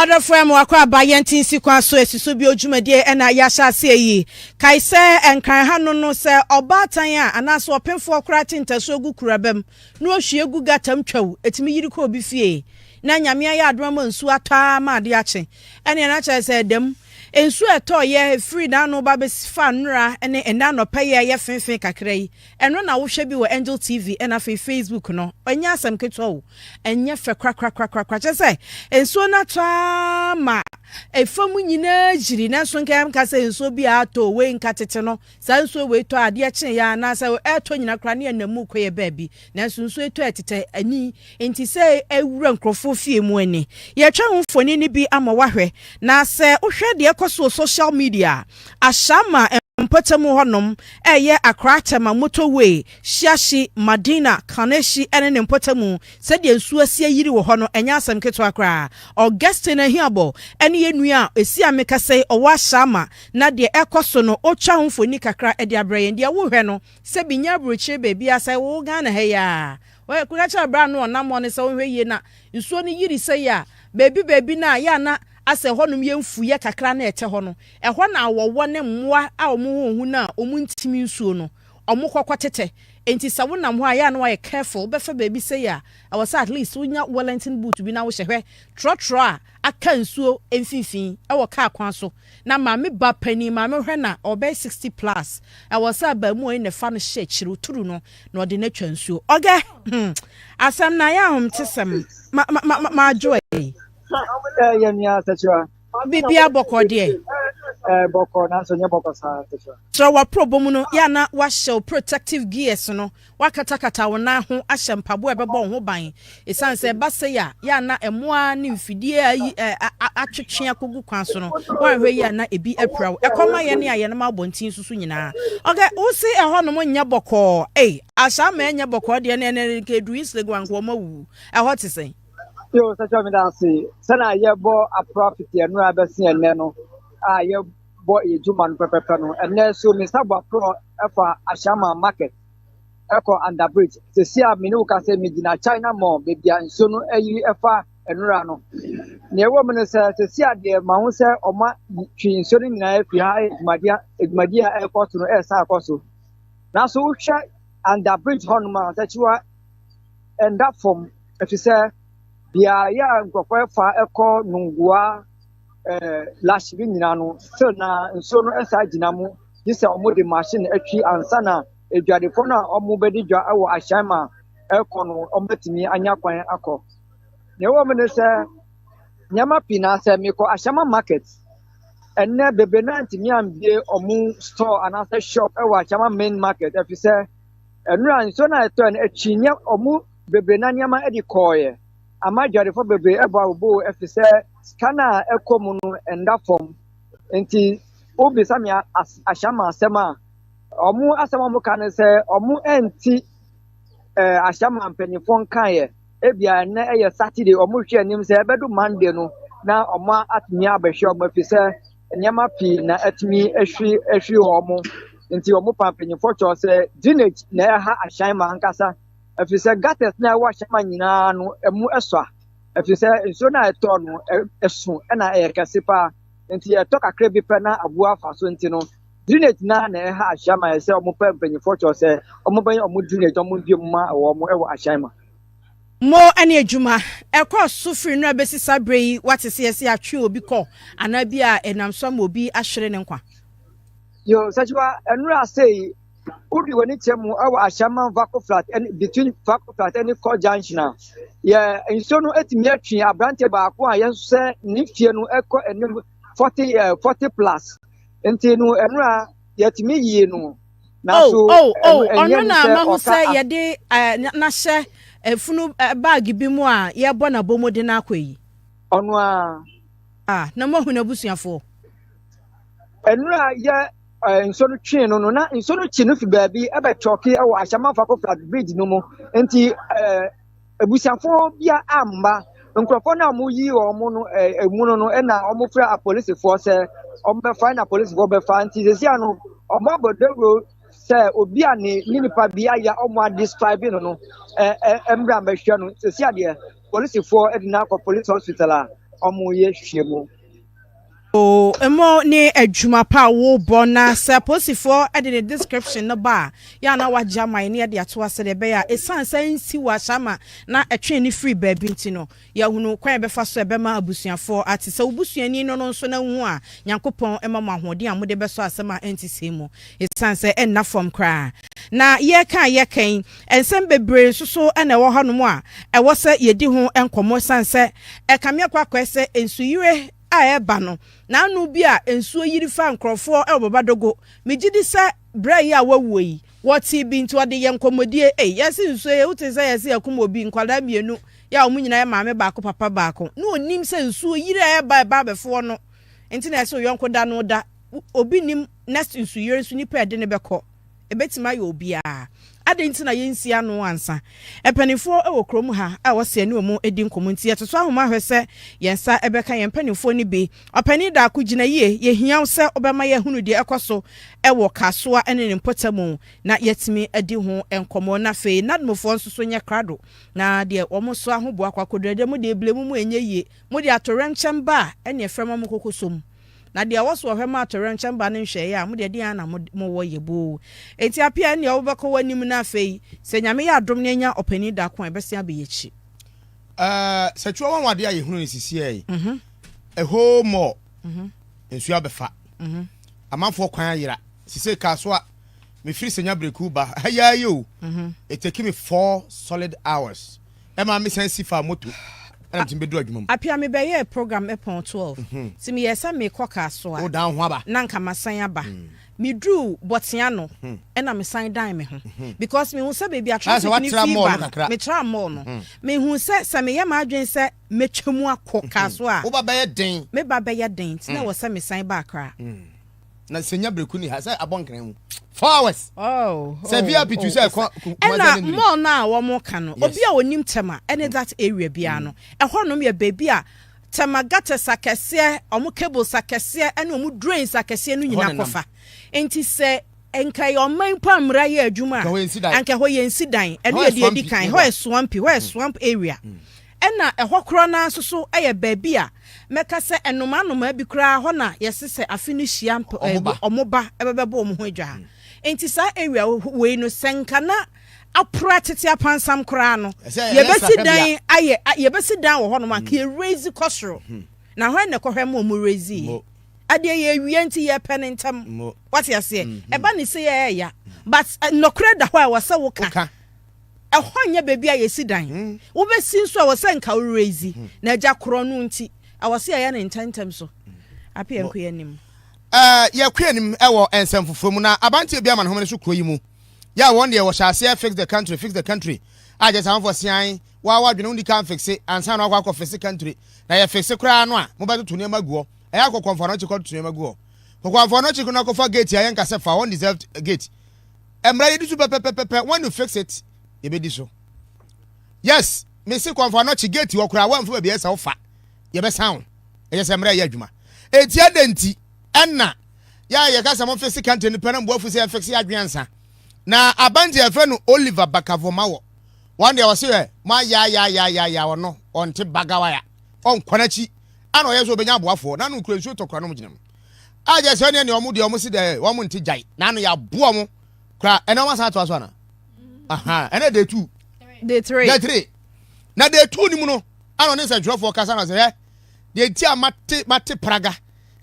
Other frame wakwa bayentin si kwa so esiso bi odwumade na yahya se yi kai se enkan ha no se obatan a anaso opemfo okra tintaso gu kurabam no ohwie gu gatam twaw etimi yiri ko bi fie na nyame ya adoma nsu atwa ma de ache ene na che se dem ensu eto ye free na no ba be fa nra ene ena no paye ye fenfen kakra yi eno na wo hwe bi wo Angel TV ena fe Facebook no anya asem keto wo enye fe krakrakrakrakra che se ensu na twa ma efamu nyina jiri na so nkam ka se ensu bi ato we nkatete no sa ensu we to ade ache ya na se eto nyina kra ne enamu koye baabi na ensu eto etete ani enti se ewura nkrofo fie mu ani ye twa mfoni ni bi ama wahwe na se wohwe de so social media ashama mpotemu honom eye akratema motorway shiashi madina kaneshi ene ne mpotemu sede ensu asie yiri wo hono enya asem keto akra Augustine ahiabo ene yenua esi ameka sei owo ashama na de ekoso no otwa homfoni kakra ede abraye de wo hwe no se binya broche bebi asai wo Ghana he ya we kugacha bra no na mo ne se wo hwe ye na nsuo ne yiri sei ya bebi na ya na ase honum yemfu ye kakra na ete hono eho na awowo ne mmoa a omuhu na omuntimi nsuo no omukokotete enti sawo nam ho aya na wa careful befa baby say ya awasa at least unya Wellington boot bi na wo hwehwe trotro a aka nsuo emfifin e wo ka kwan so na maame ba pani maame hwe na obe 60 plus awasa ba mu ne fa no hye chiru turu no na ode na twa nsuo oge asam na ya hom tesem ma joy Sakyiwaa. Bibia boko de. Boko na so nye boko sa Sakyiwaa. So wa problem no ya na wa show protective gears no wa katakata wona ho ahye mpabo ebebo ho ban. Esan se ba se ya na emoa ne mfidie ayi atwetwe akogu kwan so no. Wa hwe ya na ebi apra. Ekoma ye ne aye na mabontin susu nyina. Okay, wo se eho no mo nya boko. Asha ma nya boko de ne ke duis le gwanko ma wu. Eho te sen. Yo Sakyiwaa me da se sana ye bo a profit ye no abesi enne no a ye bo e juma no pepepe no enne so me sabo pro efa ashama market eko under bridge se sia me no ka se me gina China mall be bia nso no ayi efa enura no ne wo me no se sia de ma ho se oma twi nso no nyina afi ha edumadia airport no e sa akoso na so hwa under bridge hon ma Sakyiwaa and that from if you say bia ya nkofo fa eko nungua lash bi nyina no so na nso no esa gina mu dise omo de machine atwi ansa na edwadefo na omo bedi dwa awo ashama eko no ometimi anya kwan akọ ne wo me ne se nyama pina se me ko ashama market enne bebe na ntimi ambie omo store anasa shop ewa ashama main market efi se enura nso na eto na atwi nya omo bebe na nyama edi koye amajari for bebe eba obo efise scanner ekomu no enda form enti obi samia ashama asema omu asema mu kan se omu enti ashama mpanifo nkan ye ebia na eye Saturday omu hwe anim se ebedu Monday no na omu atmi abehwe omu efise nyama pi na atmi ehwi omu enti omu pampanifo cho se drainage na ha ashama nkasa efise gates na wa shama nyina no emu eswa efise nso na eto no esu na ekasipa enti eto kakra bi pe na abua faso enti no drainage na ha ashama ese omu pempanyifo cho se omu ban omu drainage omu biemma omu ewo ashama mo ane adwuma ekọ sufri no abesi sabrei watese ese atwe obi kọ anabia enamso ma obi ahwere ne nkwa yo Sakyiwaa enura say udi woni chemu awa ashama vaco flat and between vaco flat and core junction ya nso no etimi atwi abrante ba ko a yense nifie no eko enim 40 plus enti no enura yetimi yie no na so ono na ma ho se ye de na hye efunu bag bi mu a ye bo na bomode na akoyi ono na mo hu na busuafo enura ye nso no twi no na nso no chi no fi baabi ebe choki ewo ashama vaco flat bridge no mo enti ebusiafo bia amba nkrofo na mo yi omo no emu no e na omo fra a police force omo be find a police for be find ntisi ano omo bodero se obi ani nipa bia ya omo describe no embra be hwe no ntisi ade police for edina ko police hospital a omo ye hwemu o emo ne adwuma pa wo bona se posifo e the description no ba ya na wagya man ne de ato ase de be ya esan san si wa shama na etwe ni free baby ntino ya hunu kwan be fa so e be ma abusuafo ati se obusuani no nso na hu a Nyankopon e ma mahode a mode be so asema antisemu esan se enna from kra na ye kan ensem bebre so na wo hanom a e wo se yedi ho enkomo san se e kamia kwakwa se ensuyire a eba no na anu bi a ensuo yiri fa nkrofo e baba dogo megidi se bra yi a wawo yi woti bi nto ade ye nkomodie yesi nsuo ye uti se yesi akumo bi nkwada mienu ya omu nyina ya maame baako papa baako no onim se nsuo yiri a eba befo no enti na se yonko da no da obi nim next nsuo yiri nsu nipa ede ne beko ebetima ya obi a ade nti na yensi ano ansa epanifo ewo krom ha a wose ne omu edi nkomunti etoto ahoma hwese yensa ebeka yempanifo ni bi opani da akugina yie ye hiaw se obema ye hunu de ekoso ewo kasoa ene ne mpotamu na yetimi edi ho enkomo na fe nadmofo nso so nya krado na de omo so ahobo akwakodede mu de eblemu mu enye yie mu de atorenchem ba ene efrema mu kokosom na dia woso Ohemaa Sakyiwaa ba ne nhwe ya mo de dia na mo wo yebo enti Appiah ne obekọ wanim na afei se nyame ya adom ne nya opani da ko ebese abeyechi Sakyiwaa wade aye hunu sisi e ho mo ensu abefa amanfo kwan ayira sisi ka so a me firi senya breku ba haya yo it take me 4 solid hours e ma me sensi fa moto ana timbe do adwuma mu Appiah me be ye program epon 12 ti me yesa me koka so a o dan ho aba na nka masan aba me dru botia no e na me san dan me ho because me hu se baby atro ni fever me tra mo no me hu se me ye ma adwen se metwemu akoka so a wo ba be ye den me ba be ye den ti na wo se me san ba akra na senya breku ni ha se abonkran mu 4 hours se via pitu se na mo na wo mo ka no obi a onim tema ene that area bia no e honom ye baby a tema gata sakese omo cable sakese ene omo drain sakese no nyina kofa enti se enka yo man pamra ye adwuma anka ho ye nsidan ene ye de edi kan ho e swamp area ena ehwo kro na soso eye baby a meka se enoma bi kra ho na yesese afinish amp omoba ebebebo omo ho adwa enti sa area we no senka na apra tete apansam kra no yebesi dan aye yebesi dan wo ho no ma ka raise kosoro na ho ne kohwe mo raise ade ye wie nti ye penentem what you say eba ni say ye ya but no kra da ho a wose wo ka ehonye baby a yesi dan wo be si nso a wose nka wo raise na agya kro no nti a wose ya na ntantem so Appiah nko yanim ye kwanim ewo ensemfofo mu na abante bia ma no homene so kroyi mu ya won de wo hyase fix the country I just am for sian wa wadwene undi kan fixe ansa na akwa fix country na ye fixe kra no a mo beto to ne maguo e ya akwa no chiko to ne maguo kokwa no chiko na kofa gate ya nka se fa one deserved gate emra ye disu pepepepe when you fix it ye be diso yes me se konfa no chi gate wo kra wa mfa bia se wo fa ye be sound e je se emra ye adwuma etia denti enna ya ye ka se mo fix country ni pena mbo afu se fix adwansa na abanje efe no Oliver Bakavomawo one day was here ma ya wono onte bagawa ya on kwanachi ana oye so benya boafo na no kurasu to kra no mginam aje se ne omu de omu si de omu nte jai na no ya boa mu kra ena ma sa to aso na aha ena day 2 day 3 na day 2 ni mu no ana ne se dwofo kasa na se he de ti amate praga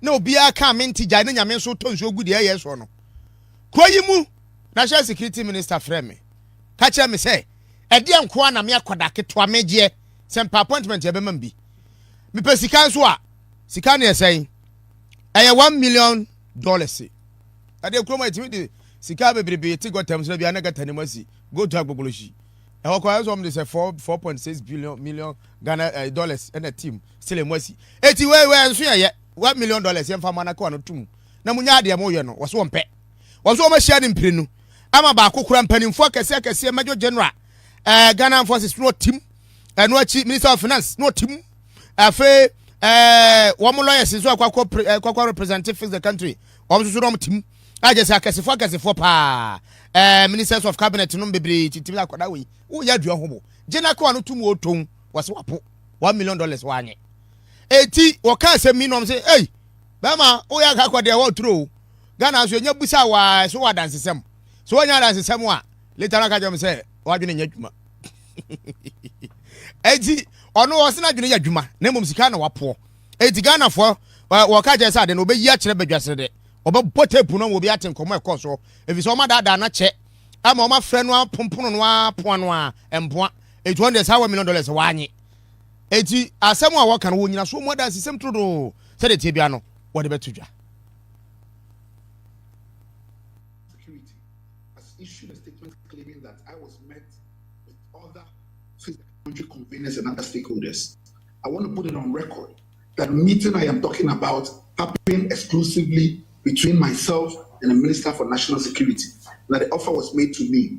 na obi aka menti jai na nyame so to nso gu de ye so no koyi mu National Security Minister frame kacha me say ede enko na me akoda ketwa meje sempa appointment ye be mambi me pe sika so a sika na yesen eye $1 million ade kroma etimi de sika bebrebe ti gotam so bia na gata ne masi go to agbogoloshi e hokwa so me say 4.6 million Ghana dollars and a team still masi eti we nso ye $1 million ye mfa mana kwa no tum na munya ade mo ye no wo so mpe wo so ma share ni mpirenu ama ba kokura mpanimfo kese Major General Ghana Forces no team no achi Minister of Finance no team afa wo mo lawyers so akwa representative fix the country wo so no team ajese akesefo pa Ministers of Cabinet no bebre titim akoda we wo ya dua hobo General ko no tum oton wo se wapo $1 million wanye eti waka asem mi no say hey bama o ya ka kwade wa turo Ghana so nya busa wa so wa dance sem so nya dance sem a later aka jam say wa dwene nya dwuma eti ono wo se na dwene nya dwuma na mom sika na wapo eti Ghana fo wo ka je say de no be yi a kire badwase de oba botepu no wo bi aten komo e koso efi so ma da na che ama o ma frɛ no apompono no apo no a empoa $800 million wa anyi eti asem a wo kan wo nyina so mo da system todo se de tie bia no wo de betudwa Security has issued a statement claiming that I was met with other country conveners and other stakeholders. I want to put it on record that meeting I am talking about happened exclusively between myself and the Minister for National Security, that the offer was made to me.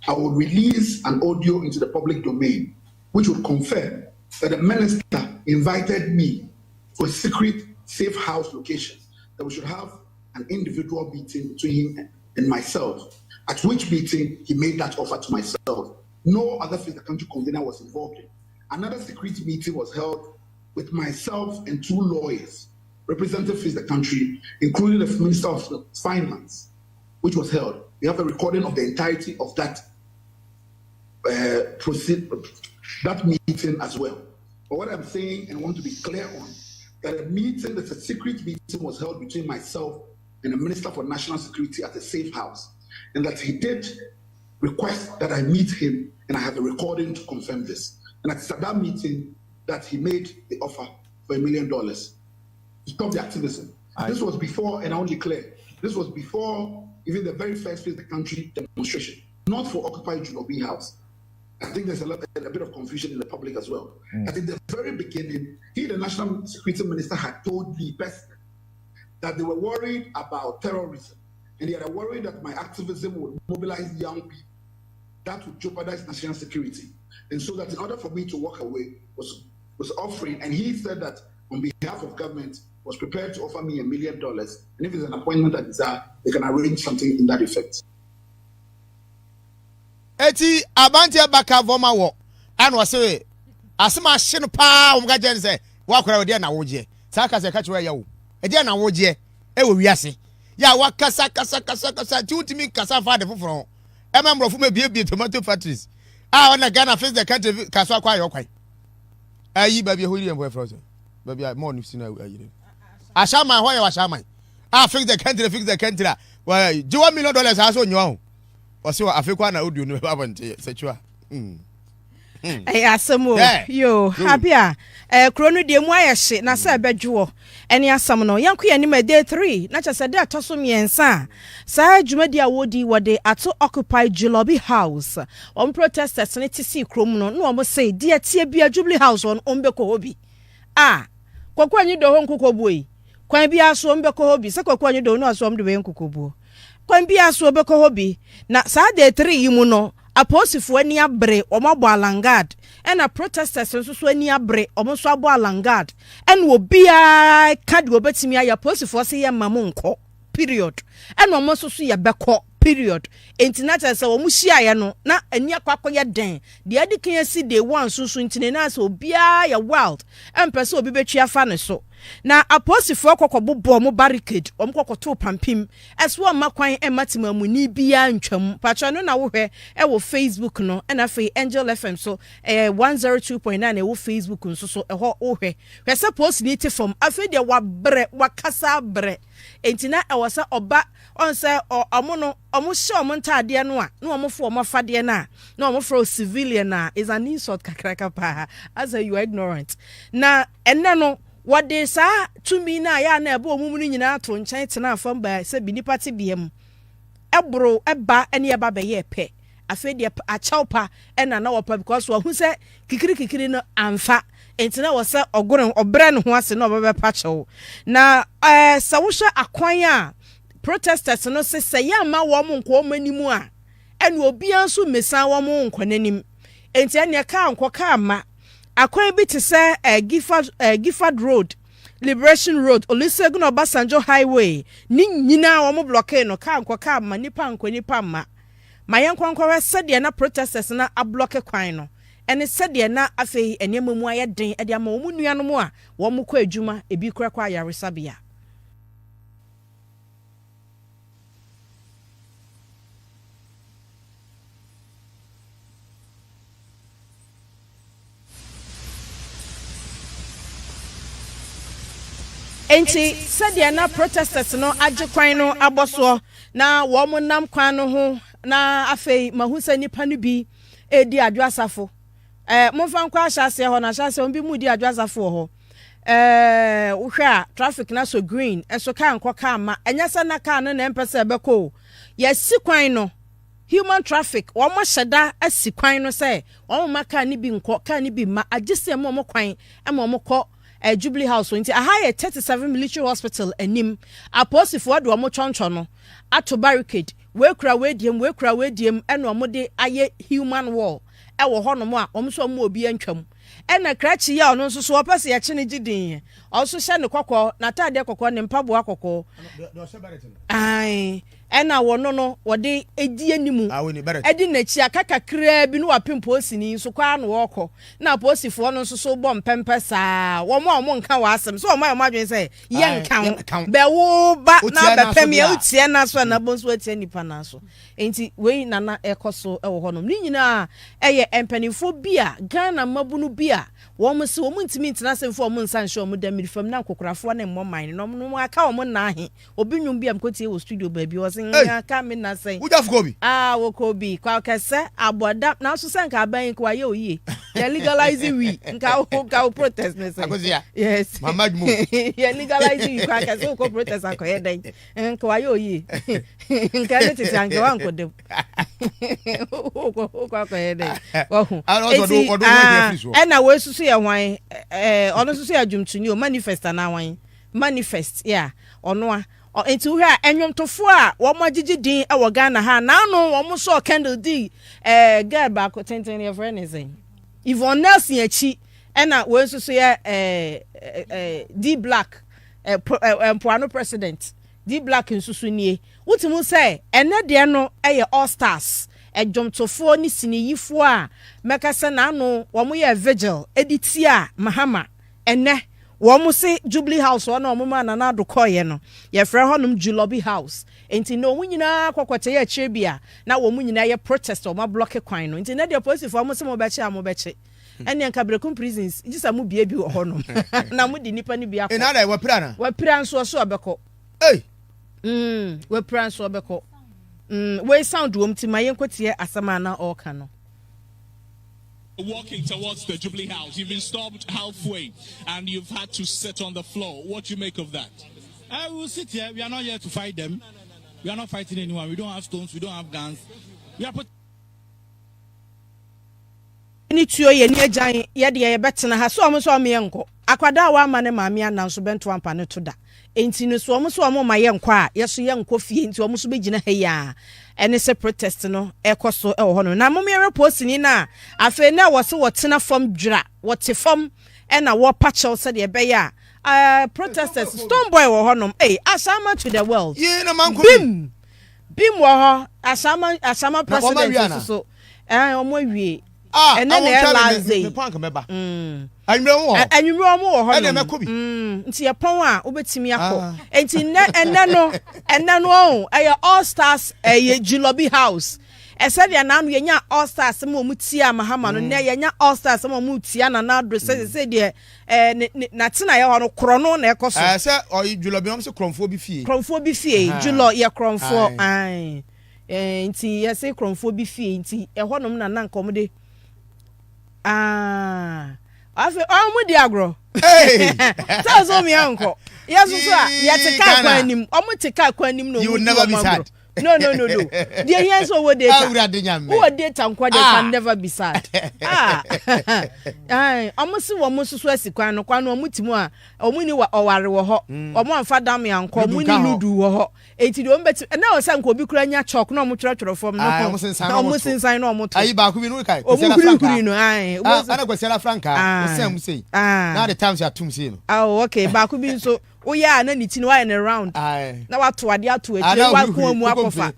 I will release an audio into the public domain, which would confirm that the minister invited me for a secret safe house location, that we should have an individual meeting between him and myself, at which meeting he made that offer to myself. No other Face the Country convener was involved in. Another secret meeting was held with myself and 2 lawyers representing Face the Country, including the Minister of Finance, which was held. We have a recording of the entirety of that that meeting as well. But what I'm saying and want to be clear on, that a secret meeting was held between myself and the Minister for National Security at a safe house, and that he did request that I meet him, and I have a recording to confirm this. And it's at that meeting that he made the offer for $1 million to stop the activism. This was before, and I want to declare, this was before even the very first Face the Country demonstration, not for Occupy Junobi House. I think there's a bit of confusion in the public as well. I think the very beginning, the National Security Minister, had told me personally that they were worried about terrorism, and they are worried that my activism would mobilize young people. That would jeopardize national security. And so that in order for me to walk away was offering, and he said that on behalf of government was prepared to offer me $1 million, and if it's an appointment that is they can arrange something in that effect. Eti abantia baka voma wo anu ase asema hye pa o mga je say wakora odi na woje saka se ka chewa ya wo edi na woje e wo wiase ya wakasa kasa ti utimi kasa fa de foforo e membrofo ma bie tomato factories ona Ghana Face the Country kaso akwa yokwan ayi ba bie hori embo frozen ba bie mo no sina ayi ashama ho ya washama Face the Country wa je $1 million aso nyo Osiwa afekwa na audio no baba nte Sakyiwaa. Asemo yo Appiah krono de mu ayehye na sa bedwo ene asam no yanko ye ni ma day 3 na chese de atoso miensa sa dwumadi a wodi wode ato Occupy Junobi House on protesters ne tisi krom no no mo say de tie bia Jubilee House on ombeko hobi kwakwa nyi do ho nkokobuo kwan bia so ombeko hobi se kwakwa nyi do no aso omde we nkokobuo kwan bia so obeko hobi na sa de 3 yi mu no aposifo ani abre omabo alangard ena protesters nso so ani abre omso abo alangard en obia kadi obetimi aya aposifo se ye mamu nko period ena omso so ye beko period entinata se wo muhia ye no na ani akwakoye den de adikan si de one susu ntine na se obia ya wild empese obi betwa fa ne so na aposifo kokobobo mo barricade omkokoto pampim eswo makwan ematima ni bia ntwam pacho no na wo hwe e wo Facebook no na fe Angel FM so 102.9 e wo Facebook nso so ho wo hwe se post ni ti from afi de wa bre wakasa bre entina e wo se oba on se omo hye omo ntade no a na omo fo omo fade na omo fro civilian na is an insult kakraka pa as you are ignorant na enne no what they say to me na ya na ebo omum ni nyina to nkyɛn tena afam ba se bi nipa te biem ebro eba ene eba be ye pe afi de achawpa ena na wopa because wo hu se kikiri no amfa entina wo se ogoren obre ne ho ase na obebe pa chew na sa wo hwe akwan a protesters no se ya ma wo mo nko manimu a ene obi anso mesan wo mo nko nanim enti ene ka nko ka ma akwan bi te se Gifford Road, Liberation Road, Olusegun Obasanjo Highway. Ni nyina wo mo block no ka nko ka ma nipa nko nipa ma. Ma yenkwankwa we se de na protesters na ablock kwan no. ene sede na afei enemu mu aye den e de ama omu nuanom a wo mu kɔ adwuma ebi kura kwa yaresabia enti sede na protesters no agye kwan no aboso na wo mu nam kwan no ho na afei mahusa nipa no bi edi adwasafo momfa nkwa ahyase ho na ahyase on bi mu di adwasafo ho wohwe a traffic na so green eso ka nkọ ka ma enyasa na ka no na empese ebeko yesi kwan no human traffic wo mo hyeda asi kwan no say wo ma ka ni bi nkọ ka ni bi ma agese mo kwan e mo kọ Jubilee House nti aha 37 military hospital enim aposifo de wo chonchon no ato barricade we kura we diem eno mo de aye human wall e wo honom a wo so mo obi antwam e na krachi ya ono so opese ye chene gidin o so hye ne kokko na tade kokko ne mpabo akokko ai ena wono no wode edi animu edi na chi akaka kra bi no wapempo osini so kwa no woko na posifo no so bo mpempe saa wo mo nka wasem so mo adwen say ye nka be wo ba na be pem ye utie na so na bonso atie nipa na so enti we nana ekoso e wo honom ni nyina eye empanifo bia Ghana mabunu bia wo mo se wo ntimi ntina semfo wo nsan hwe wo da mirifam na kokorafo na mmomman no aka wo na ahe obi nwum bia mkotie wo studio ba bi wo sen ka me na sen Appiah Kubi wo Kubi kwa kese aboda na so sen ka ban kwa ye oye ya legalize we nka protest ne sen yes mama mu ya legalize we kwa kese ko protest akoye den nka ye oye nka ne tete anka wa nkodem ko akoye den ena we susu ye hwan ono susu ya dwumtuni o manifest na hwan manifest yeah ono a enti wo a enwomtofo a wo magigi din e wo Ghana ha na no wo mo so candle di girl back tenten your friend is in Yvonne Nelson achi ena we susu ya D Black Mpoano president D Black nsusu nie wotimu say ene de no eye all stars ejomtofo ni siniyifo a mekasa na no wo mo ye vigil editia mahama ene wo mo se Jubilee House wo na wo ma na do koye no ye frɛ honum Julobi House enti no munyina kokote ye kire bia na wo munyina ye protest o ma block kwan no enti na de police fo mo se mo beche ene anka brekum prisons gisa mu bia bi wo honum na mu di nipa ni bia e na da we pra na we pra nso so obeko we pra nso obeko we sound wom ti ma yenkotie asama na all kano walking towards the Jubilee House. You've been stopped halfway and you've had to sit on the floor. What do you make of that? I will sit here. We are not here to fight them. We are not fighting anyone. We don't have stones. We don't have guns. We are ni tuo ye ni agyan ye de ye betena ha so omo so omo ye nko akwada wa ma ne maame ananso bento ampa ne to da enti no so omo ma ye nko a ye so ye nko fie enti omo so begina ha ya ene se protest no ekoso e wo ho no na mo me report ni na afa na wo se wo tena fam dwura wo te fam e na wo pacho se de be ya protesters stone boy wo ho no asama to the world ye na man ko bim wo ho asama president so omo wie and then they last day. Anwumre mo wo ho no. Nti ye pon a obetimi akọ. Enti enne no all stars Julobi House. Ese dia na no yenya all stars mo mutia mahama no na yenya all stars mo mutia na na do se de na tena ye ho no kro no na ekoso. Se Julobi no se kromfo bi fie. Kromfo bi fie Julo ye kromfo ai. Nti ye se kromfo bi fie nti e ho no na nkom de afi omu di agro so so mi anko yes so ya te ka kwanim omu te ka kwanim no you will never be sad no the here so wo data wo data nkwa they can never be sad omu si wo musu so asikwan no kwa no omu timu a omu ni oware wo ho omu amfa dam ya nkwa omu ni ludu wo ho enti de ombeti na o se nko obi kura nya chalk na omu twetwero fom no omu sinsan na omu to ayi ba ku bi no kai kwesela franka no ana kwesela franka o se am sei na the times you atum sei no okay ba ku bi nso o ya na ni ti no in around na wato ade ato akire wa ko mu akofa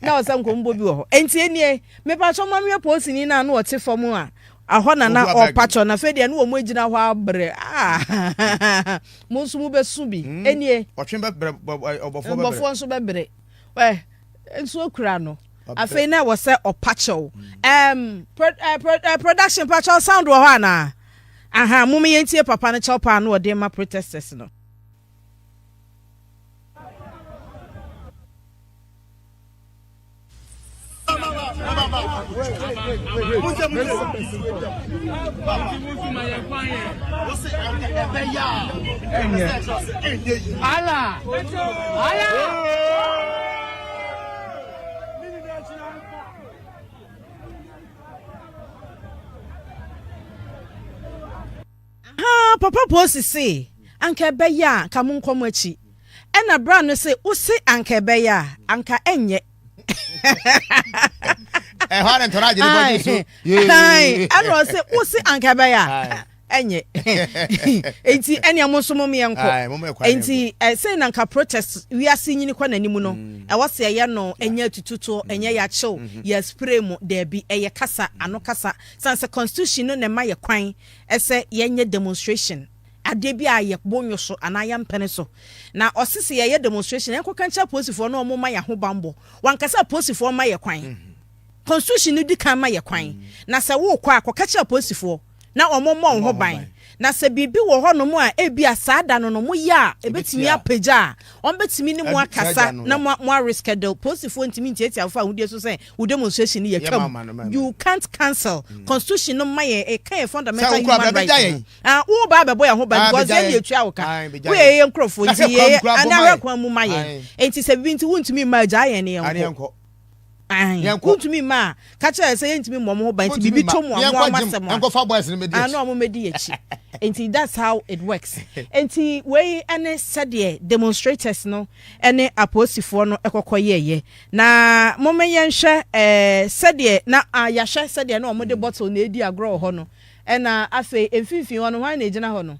na o se nko mbo bi wo ho enti enie me pa so mamwe posi ni na na o te fom a ahona na opacho na fe de no mo agina ho abre mo nso mo besu bi enie otwen be obofo nso be we nso okura no afei na wo se opacho production pacho sound wo ho ana aha mo me yentie papa no chopa no de ma protesters no papa posi say anka beya ka mun komo achi ena bra no say usi anka beya anka enye hard and toraje body so eno say usi anka beya enye enti ene amosomo me enko enti say nanka protest we are seeing ni kwa nanimu no e wose ye no enye tututo enye ya chill ya spray mu there be eye kasa ano kasa sanse constitution no ne ma ye kwan ese yenye demonstration ade bi aye bonyo so anaya mpene so na osisi ye demonstration enko kancha posifo no mo ma ya ho bambo wankasa posifo ma ye kwan constitution no di kan ma ye kwan na se wo kwa akokacha posifo na omommo ho ban na se bibi wo ho no mu a ebi asada no no mu ya ebetimi apagya on betimi ni mu akasa na mu reschedule posifo ntimi ntiati afa hudie so say wo demonstration ye twam you can't cancel constitution no ma ye kan fundamental human rights wo ba bebo ya ho ban because ye etu awoka wo ye nkrofo nti ye anara kwa mu ma ye enti se bibi nti wo ntimi ma agya ye ne yenko kuntumi ma ka kire say ntimi mmom ho ban ti bibi tomu amasem enko fa boys ne medi ano mo medi echi enti that's how it works enti we ene sade demonstrators no ene aposifo no ekokoyeye na momenye nhwe sade na ayahwe sade na omode bottle na edi agro ho no ena afi emfifi ho no hwan na ejina ho no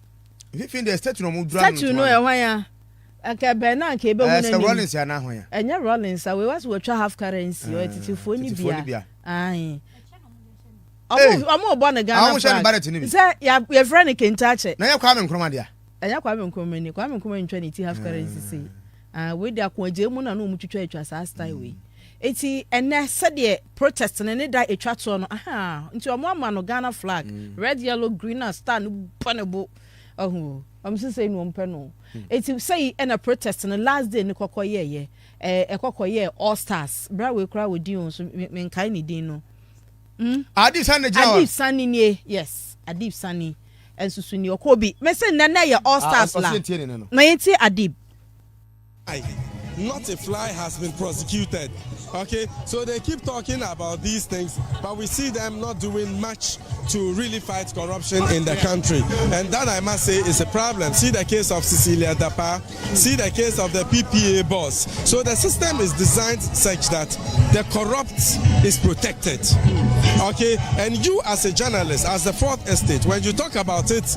emfifi the statue no mo drum statue no e hwan ya aka bena nke ebe mu na ni Rollins ya na ho ya enya Rollins we was we twa half currency o titifo ni bia ai amo obo na Ghana say ya friend kenta che na ya kwa me nkroma dia enya kwa me nkroma ni kwa me nkroma ntwa ni ti half currency say we dia kwa je mu na no mu twitwa etwa sa style we eti ene sade protest na ne da etwa to no nti omo ama no Ghana flag red yellow green and star no panebo say no mpe no eti say na protest na last day ni kokoye ekokoye all stars bra we kra we din so me nkai ni din no Adib Sani ni yes Adib Sani ensusu ni okobi me say na ye all stars la na yenti Adib not a fly has been prosecuted. Okay, so they keep talking about these things, but we see them not doing much to really fight corruption in the country. And that, I must say, is a problem. See the case of Cecilia Dapa, see the case of the PPA boss. So the system is designed such that the corrupt is protected. Okay, and you as a journalist, as the Fourth Estate, when you talk about it,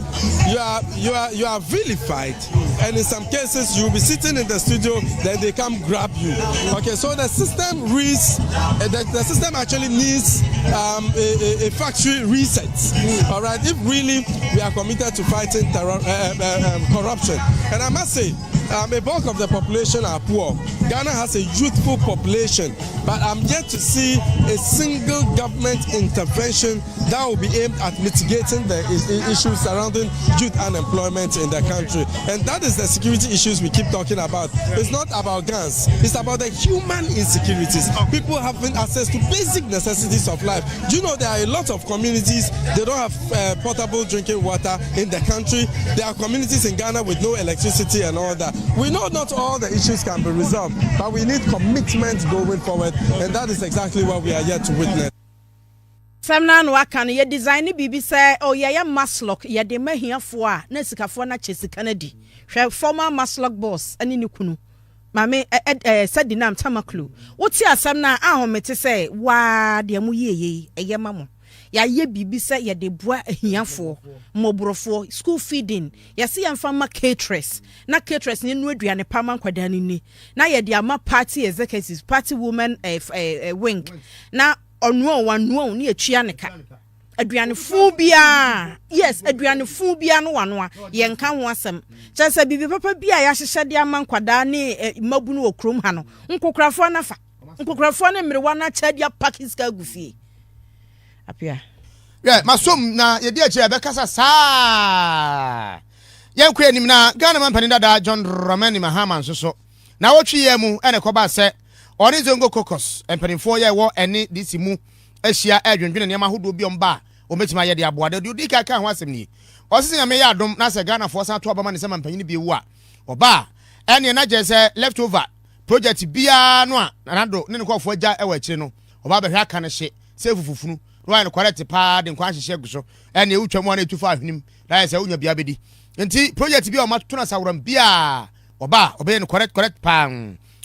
you are vilified. And in some cases, you'll be sitting in the studio, then they come grab you. Okay, so the system the system actually needs a factory reset. All right, if really we are committed to fighting corruption. And I must say, a bulk of the population are poor. Ghana has a youthful population, but I'm yet to see a single government intervention that will be aimed at mitigating the issues surrounding youth unemployment in the country. And that is the security issues we keep talking about. It's not about guns, it's about the human insecurities. People having access to basic necessities of life. Do you know there are a lot of communities, they don't have potable drinking water in the country. There are communities in Ghana with no electricity and all that. We know not all the issues can be resolved, but we need commitment going forward, and that is exactly what we are yet to witness. Samna no aka no ye design ni bibi say ye maslock ye de mahiafo a na sikafo na chesi Canada hwe former maslock boss ani ni kunu mame sadi nam tamaklu woti asam na ahomete say wa de mu ye mamo ya ye bibi say ye de boa ahiafo moborofo school feeding ya se yamfa ma caterers na caterers ni no aduane pama nkwada ni na ye de ama party executives party women wing na onu wanu ni atua neka aduanefo bia yes aduanefo bia no wano a yenka ho asem kyerese bibi papa bia ya hyehye de ama nkwada ne mabunu okrom ha no nkokrafo nafa nkokrafo ne mrewa na chadia pakiska gufie Appiah masom na yedi achi abekasa saa yenkwe nim na Ghana mampani dada John Romani Mahama nsoso na wotwe ye mu ene koba se ori zongo caucus empanifo ye wo ene disi mu ahia adwendwene ne mahodo bi omba o metima ye de aboade de odi ka ho asem ni o sisi ya me ya adom na se Ghana fo san to obama ne se mampani bi ewu a oba ene na je se leftover project bia no a nanado ne ko fo agya e wa akire no oba be hwa aka ne hye se fufufunu no correct pa de nkwa hye guso ene ewu twam na etufa ahwenim na se unya bia bedi nti project bia o matuna saworam bia oba obey no correct pa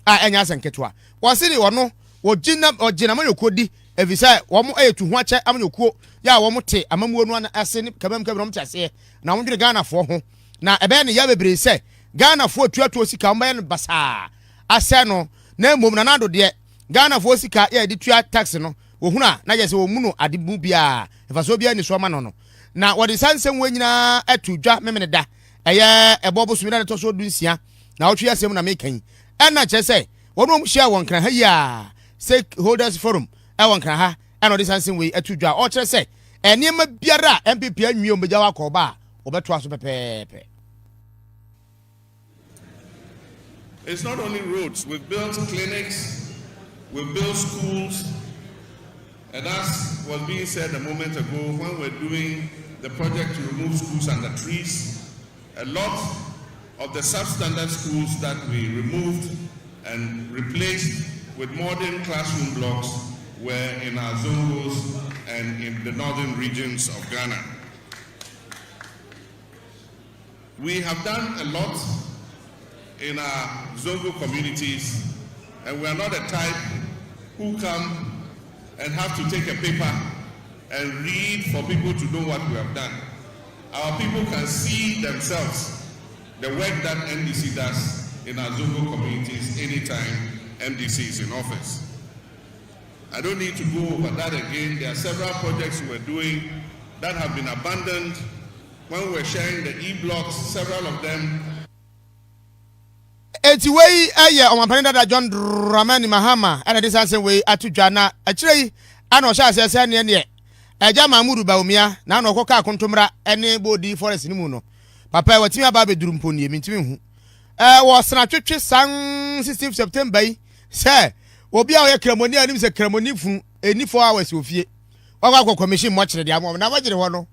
a enya asenketwa wose ni wono ogina manyokodi evisa wo mo etu ho ache amanyokuo ya wo mo te amamuo no na ase ni kabam no mtase na wo ndwene Ghana fo ho na ebe ne ya bebre se Ghana fo atuato sika mba no basa ase no na mom na nado de Ghana fo sika ya di tua tax no wo huna na je se wo mu no adebu bia efaso bia ni so ma no na wo de sansem wo nyina atudwa memene da eye ebobo sumira ne to so dunsia na wo twa asem na mekan ena che se wono share won kran ha ya stakeholders forum e won kran ha ena de sansem we atudwa o kire se enema biara MPP anwie ombeja wa ko ba obeto aso pepepe. It's not only roads, we've built clinics, we've built schools, and as was being said a moment ago, when we're doing the project to remove schools under trees, a lot of the substandard schools that we removed and replaced with modern classroom blocks were in our zongos and in the northern regions of Ghana. We have done a lot in our zongo communities, and we are not a type who come and have to take a paper and read for people to know what we have done. Our people can see themselves the work that NDC does in our zongo communities anytime NDC is in office. I don't need to go over that again. There are several projects we're doing that have been abandoned. When we were sharing the e-blocks, several of them. Eti wei aye omampani dada John Romani Mahama ana de sansen wei atudwa na akirei ana o sha asese ne eja Mahmudu Baumia na na okoka akontomra ene bodi forest ni mu no papa watimi aba beduru mponi emi ntimi hu wo sna twetwe san 16 September yi se obi a o kramoni anim se kramoni fun eni 4 hours ofie wakwa commission mo kire de am na magire ho no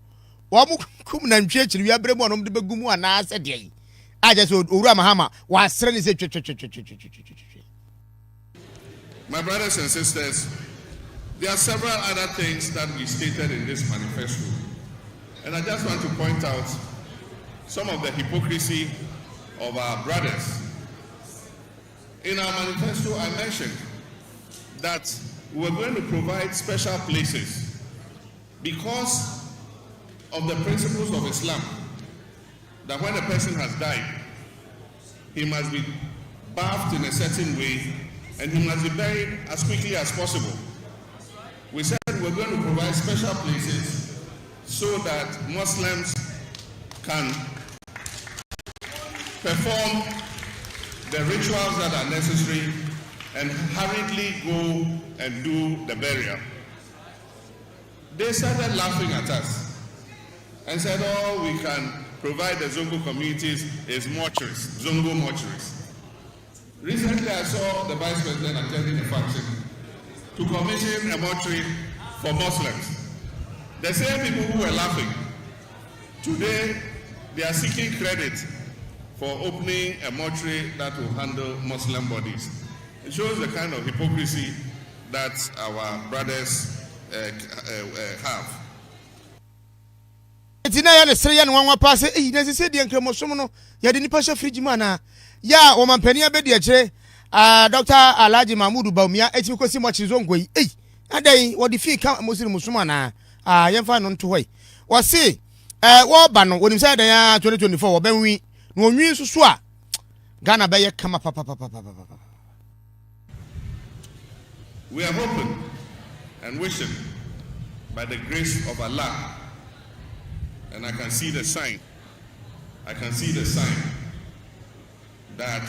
wo mu kum na ntwe kire wi abremu onom de begumu ana ase de yi aja so Owura Mahama wa sre ni se My brothers and sisters, there are several other things that we stated in this manifesto, and I just want to point out some of the hypocrisy of our brothers. In our manifesto, I mentioned that we were going to provide special places because of the principles of Islam, that when a person has died, he must be bathed in a certain way and he must be buried as quickly as possible. We said we're going to provide special places so that Muslims can perform the rituals that are necessary and hurriedly go and do the burial. They started laughing at us and said, all we can provide the Zongo communities is mortuaries, Zongo mortuaries. Recently, I saw the Vice President attending a function to commission a mortuary for Muslims. The same people who were laughing, today they are seeking credit for opening a mortuary that will handle Muslim bodies. It shows the kind of hypocrisy that our brothers have. Tina ya ne sere ya ne wanwa paase na sese de nkremosom no ya de nipa hye frigi mana ya o mampani abedi akire Dr. Alhaji Mahmudu Baumia eti kosi mo chizo ngoi adai wo de fi ka muslim som ana yemfa no nto hoi wo se wo ba no wonim say dan ya 2024 wo banwi no onwi susu a Ghana be ye kama papa. We are hoping and wishing by the grace of Allah, and I can see the sign. I can see the sign that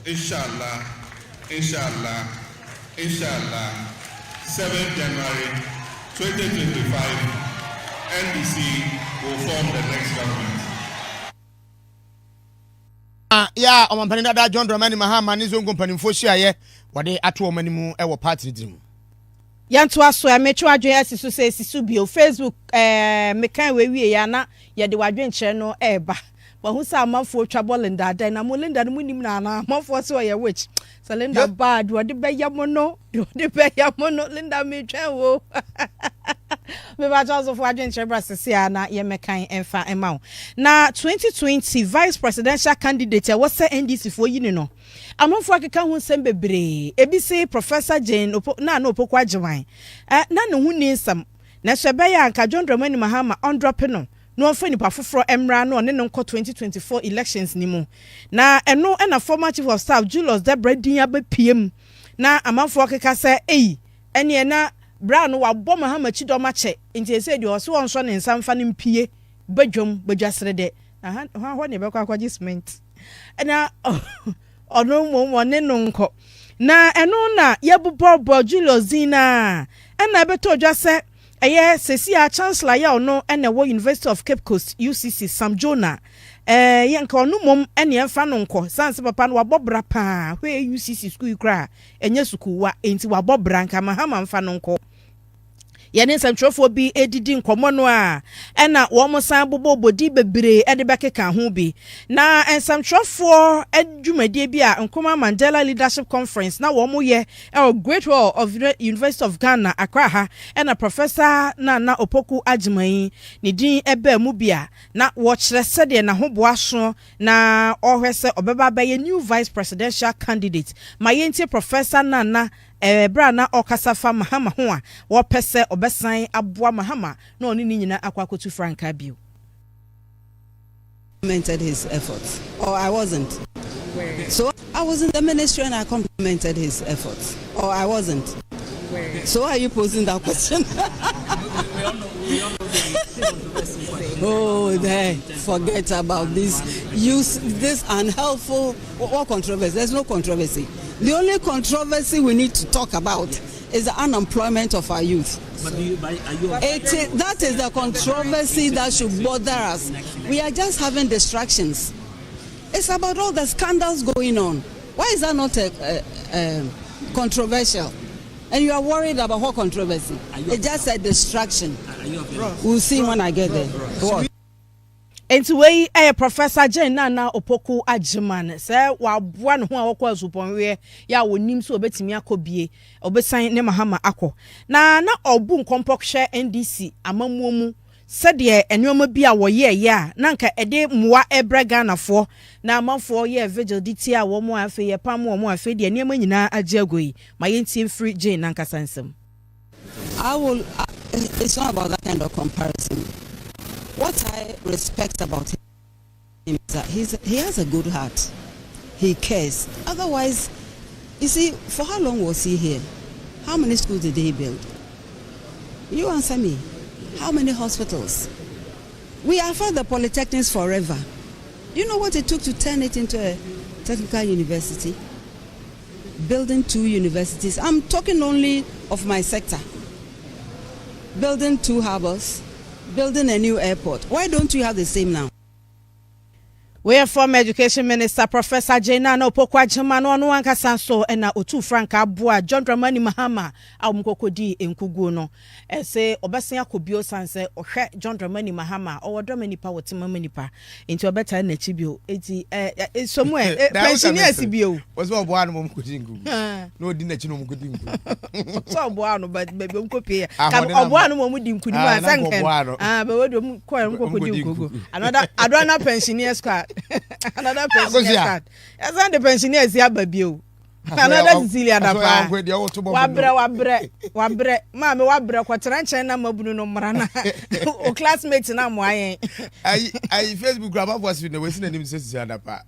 inshallah, 7th January 2025, NDC will form the next government. Yeah, omampani dada John Dramani Mahama ni zongo mpanimfo hyiaye wode ato omanimu e wo party dim. Yanto aso emecho adwen asisu se sisu bio Facebook mekan wewie ya na ye de wadwen kyere no eba. Wa hu sa amanfo twabo Linda dan na mo Linda no munim na na amanfo so ye witch. So Linda bad wode beyamo no, Linda me twen wo. Me ba just of wadwen kyere brasese ya na ye mekan emfa ema. Na 2020 vice presidential candidate was say NDC for yini no. Amanfo akeka hu nsem bebre ebi say Professor Jane na opokwa agyewan na ne hu ni nsam na so be ya anka John Dramani Mahama on drop no no fa nipa foforo emra no ne nko 2024 elections ni mu na eno na former chief of staff Julius Debra din abepiem na amanfo akeka say ene na bra no wabɔ Mahama chidom ache nti say de oso wonso ne nsam fa ne mpie badwom badwasrede na ho ne be kwa cement na ono mo ne nonko na eno na yebubo Julius Zina na beto dwa se eye sesi a chancellor ya ono na wo University of Cape Coast UCC Sam Jonah yenka ono mom ene emfa nonko sanse papa no wabobra pa hwe UCC school kra enye sukuwa enti wabobra nka Mahama mfa nonko yene nsɛmtwerɛfoɔ bi edidi nkɔmɔ no a ɛna wɔn san bobɔ bodi bebree ɛde bɛkeka ho bi na nsɛmtwerɛfoɔ adwumadie bi a Nkoma Mandela Leadership Conference na wɔn yɛ Great Wall of University of Ghana Accra ha ɛna Professor Nana Opoku Agyeman ne din ɛbɛ mu bia na wɔkyerɛ sɛdeɛ na ho boa so na ɔhwɛ sɛ ɔbɛba bɛyɛ new vice presidential candidate ma yɛntie Professor Nana bra na okasafa Mahama ho a wo pese obesan aboa Mahama na oni ni nyina akwakotu franka bio. Complimented his efforts, or I wasn't. Where? So I was in the ministry and I complimented his efforts, or I wasn't. Where? So are you posing that question? Oh, there! Forget about this. Use this unhelpful. What controversy? There's no controversy. The only controversy we need to talk about is the unemployment of our youth. But that is the controversy that should bother us. We are just having distractions. It's about all the scandals going on. Why is that not controversial? And you are worried about what controversy? It's just a distraction. We'll see when I get there. What? Enti wei Professor Jane Nana Opoku Agyeman say waboa ne ho a wokɔ asupɔnwe ya wonim so obetimi akɔbie obesan ne Mahama akɔ na obu nkompɔ hwɛ NDC amamuo mu sɛdeɛ enwoma bi a wɔyɛ ya na nka ede moa ebra Ghanafoɔ na amanfoɔ yɛ vigility a wɔn afa yɛ pam wɔn afa deɛ nneɛma nyinaa agye agoyi ma yɛntie free Jane nanka sansem. It's not about that kind of comparison. What I respect about him is that he has a good heart. He cares. Otherwise, you see, for how long was he here? How many schools did he build? You answer me. How many hospitals? We have had the polytechnics forever. Do you know what it took to turn it into a technical university? Building 2 universities. I'm talking only of my sector. Building 2 harbors. Building a new airport. Why don't you have the same now? We are former Education Minister Professor Jane Nana Opoku Agyeman no ankasa so na otu franka aboa John Dramani Mahama a omkokodi enkugu no say obesan akobio sanse ohwe John Dramani Mahama o wodo manipa wotima manipa enti obeta na chibio enti somu pensioners bio was oboa no omkodi enkugu no odi na chi no omkodi enkugu so oboa no but bebe omkopie ka oboa no omudi enkugu ma sanken be wodo omkodi enkugu another adwana pensioners card. Another pensioner card. As the pensioners here, baby. Another Cecilia Dapa. Wabre. Mammy, wabre. Quatrancha na mabuno no marana. O classmates na moyen. I Facebook grab up was in the Western name Cecilia Dapa.